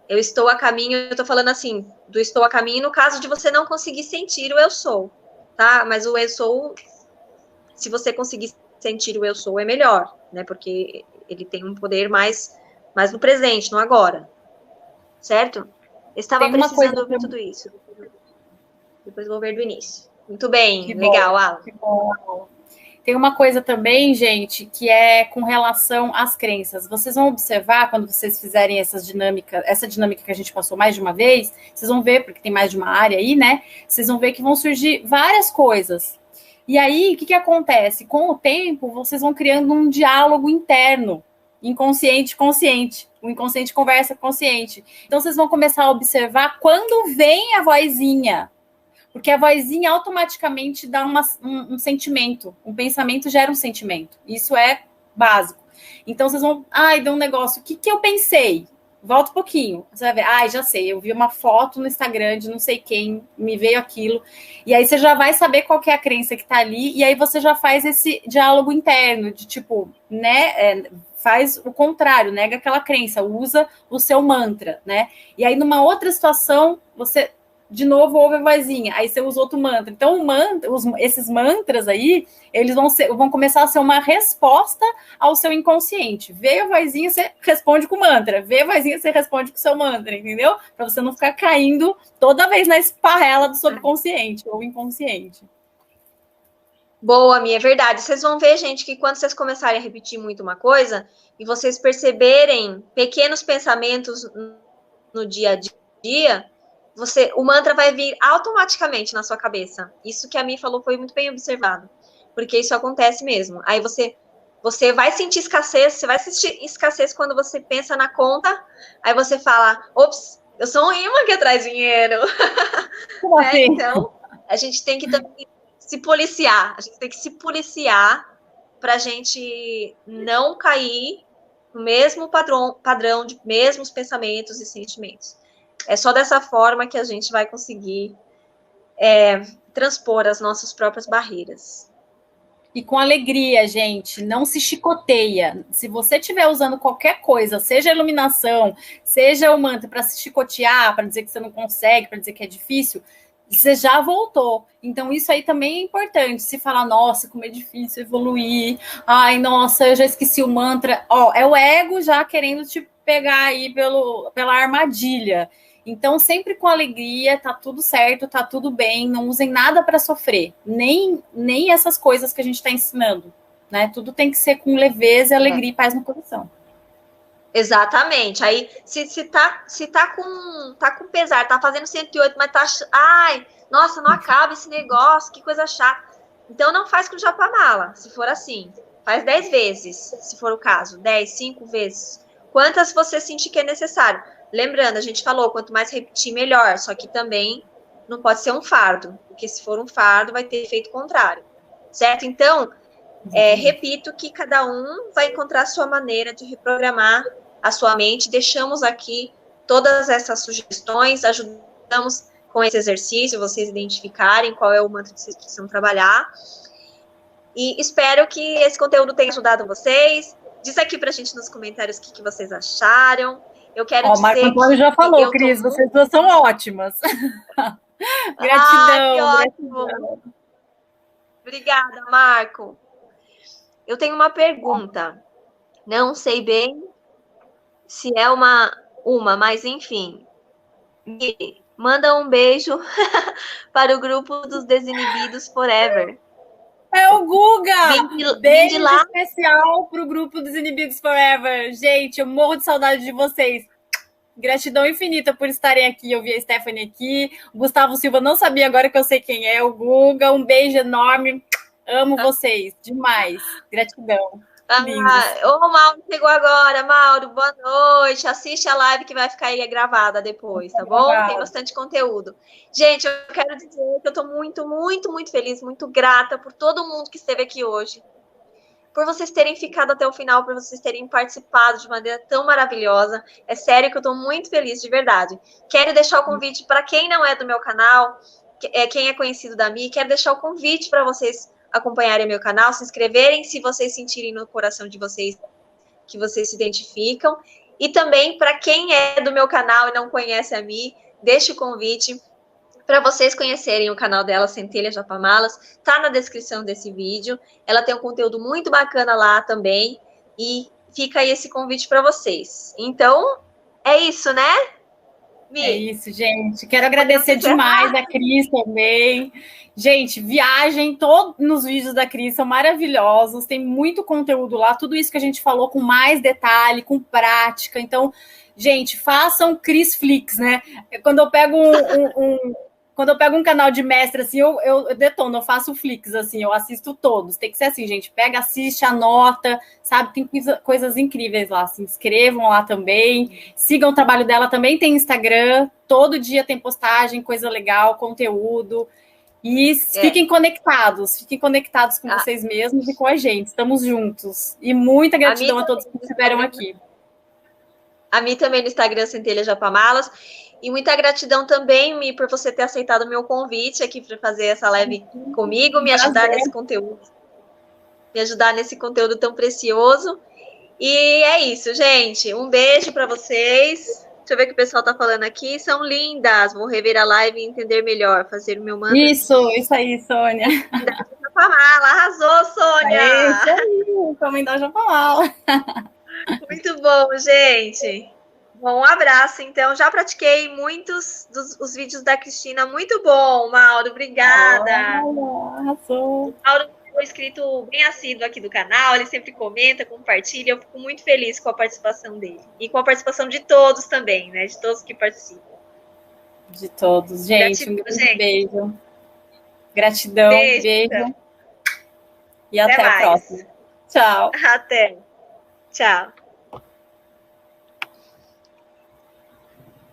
Eu estou a caminho, eu tô falando assim, do estou a caminho no caso de você não conseguir sentir o eu sou, tá? Mas o eu sou, se você conseguir sentir o eu sou, é melhor, né? Porque ele tem um poder mais no presente, no agora. Certo? Eu estava precisando ouvir tudo isso. Depois vou ver do início. Muito bem, que legal, Alan. Que bom. Tem uma coisa também, gente, que é com relação às crenças. Vocês vão observar, quando vocês fizerem essa dinâmica que a gente passou mais de uma vez, vocês vão ver, porque tem mais de uma área aí, né? Vocês vão ver que vão surgir várias coisas. E aí, o que acontece? Com o tempo, vocês vão criando um diálogo interno, inconsciente, consciente. O inconsciente conversa com o consciente. Então, vocês vão começar a observar quando vem a vozinha. Porque a vozinha automaticamente dá um sentimento. Um pensamento gera um sentimento. Isso é básico. Então, vocês vão... deu um negócio. O que eu pensei? Volta um pouquinho. Você vai ver. Já sei. Eu vi uma foto no Instagram de não sei quem. Me veio aquilo. E aí, você já vai saber qual que é a crença que tá ali. E aí, você já faz esse diálogo interno. De tipo, né... faz o contrário. Nega aquela crença. Usa o seu mantra, né? E aí, numa outra situação, você... de novo ouve a vozinha, aí você usa outro mantra. Então, esses mantras aí, eles vão começar a ser uma resposta ao seu inconsciente. Veio a vozinha, você responde com o mantra. Veio a vozinha, você responde com o seu mantra, entendeu? Para você não ficar caindo toda vez na esparrela do subconsciente ou inconsciente. Boa, Mia, é verdade. Vocês vão ver, gente, que quando vocês começarem a repetir muito uma coisa e vocês perceberem pequenos pensamentos no dia a dia, o mantra vai vir automaticamente na sua cabeça. Isso que a Mi falou foi muito bem observado, porque isso acontece mesmo. Aí você vai sentir escassez, você vai sentir escassez quando você pensa na conta, aí você fala, ops, eu sou um imã que traz dinheiro. Assim? Então, a gente tem que também se policiar, a gente tem que se policiar para a gente não cair no mesmo padrão de mesmos pensamentos e sentimentos. É só dessa forma que a gente vai conseguir transpor as nossas próprias barreiras. E com alegria, gente, não se chicoteia. Se você estiver usando qualquer coisa, seja iluminação, seja o mantra para se chicotear, para dizer que você não consegue, para dizer que é difícil, você já voltou. Então, isso aí também é importante. Se falar, nossa, como é difícil evoluir. Ai, nossa, eu já esqueci o mantra. É o ego já querendo te pegar aí pela armadilha. Então, sempre com alegria, tá tudo certo, tá tudo bem, não usem nada para sofrer, nem essas coisas que a gente está ensinando, né? Tudo tem que ser com leveza, alegria e paz no coração. Exatamente. Aí, se tá com pesar, tá fazendo 108, mas tá... Ai, nossa, não acaba esse negócio, que coisa chata. Então, não faz com japamala, se for assim. Faz 10 vezes, se for o caso. 10, 5 vezes. Quantas você sentir que é necessário. Lembrando, a gente falou, quanto mais repetir, melhor. Só que também não pode ser um fardo. Porque se for um fardo, vai ter efeito contrário. Certo? Então, repito que cada um vai encontrar a sua maneira de reprogramar a sua mente. Deixamos aqui todas essas sugestões, ajudamos com esse exercício, vocês identificarem qual é o mantra que vocês precisam trabalhar. E espero que esse conteúdo tenha ajudado vocês. Diz aqui pra gente nos comentários o que vocês acharam. Eu quero dizer... O Marco Antônio já falou, Cris, vocês duas são ótimas. Gratidão. Que ótimo. Gratidão. Obrigada, Marco. Eu tenho uma pergunta. Não sei bem se é uma, mas enfim. Manda um beijo para o grupo dos Desinibidos Forever. É o Guga! Beijo lá. Especial para o grupo dos Inibidos Forever. Gente, eu morro de saudade de vocês. Gratidão infinita por estarem aqui. Eu vi a Stephanie aqui. O Gustavo Silva não sabia, agora que eu sei quem é. O Guga, um beijo enorme. Amo vocês demais. Gratidão. O Mauro chegou agora. Mauro, boa noite. Assiste a live que vai ficar aí gravada depois, tá bom? Tem bastante conteúdo. Gente, eu quero dizer que eu tô muito, muito, muito feliz, muito grata por todo mundo que esteve aqui hoje. Por vocês terem ficado até o final, por vocês terem participado de maneira tão maravilhosa. É sério que eu tô muito feliz, de verdade. Quero deixar o convite para quem não é do meu canal, quem é conhecido da Mi, quero deixar o convite para vocês acompanharem meu canal, se inscreverem, se vocês sentirem no coração de vocês que vocês se identificam. E também, para quem é do meu canal e não conhece a Mi, deixo o convite para vocês conhecerem o canal dela, Centelha Japamalas. Tá na descrição desse vídeo. Ela tem um conteúdo muito bacana lá também. E fica aí esse convite para vocês. Então, é isso, né, Mi? É isso, gente. Quero agradecer demais a Cris também. Gente, viagem, todos nos vídeos da Cris são maravilhosos, tem muito conteúdo lá, tudo isso que a gente falou com mais detalhe, com prática. Então, gente, façam Cris Flix, né? Quando eu pego quando eu pego um canal de mestre, assim, eu detono, eu faço Flix, assim, eu assisto todos. Tem que ser assim, gente, pega, assiste, anota, sabe? Tem coisas incríveis lá, se inscrevam lá também, sigam o trabalho dela, também tem Instagram, todo dia tem postagem, coisa legal, conteúdo. E fiquem conectados com vocês mesmos e com a gente. Estamos juntos. E muita gratidão a todos que estiveram aqui. A mim também no Instagram, Centelha Japamalas. E muita gratidão também, Mi, por você ter aceitado o meu convite aqui para fazer essa live comigo, me ajudar nesse conteúdo. Me ajudar nesse conteúdo tão precioso. E é isso, gente. Um beijo para vocês. Deixa eu ver o que o pessoal tá falando aqui. São lindas. Vou rever a live e entender melhor. Fazer o meu mantra. Isso aí, Sônia. Japamala. Arrasou, Sônia. É isso aí, encomendar Japamala. Muito bom, gente. Bom, um abraço, então. Já pratiquei muitos dos vídeos da Cristina. Muito bom, Mauro. Obrigada. Arrasou. O Mauro é um inscrito bem assíduo aqui do canal. Ele sempre comenta, compartilha. Eu fico muito feliz com a participação dele. E com a participação de todos também, né? De todos que participam. De todos. Gente, um grande beijo. Gratidão, beijo. E até a próxima. Tchau. Até. Tchau.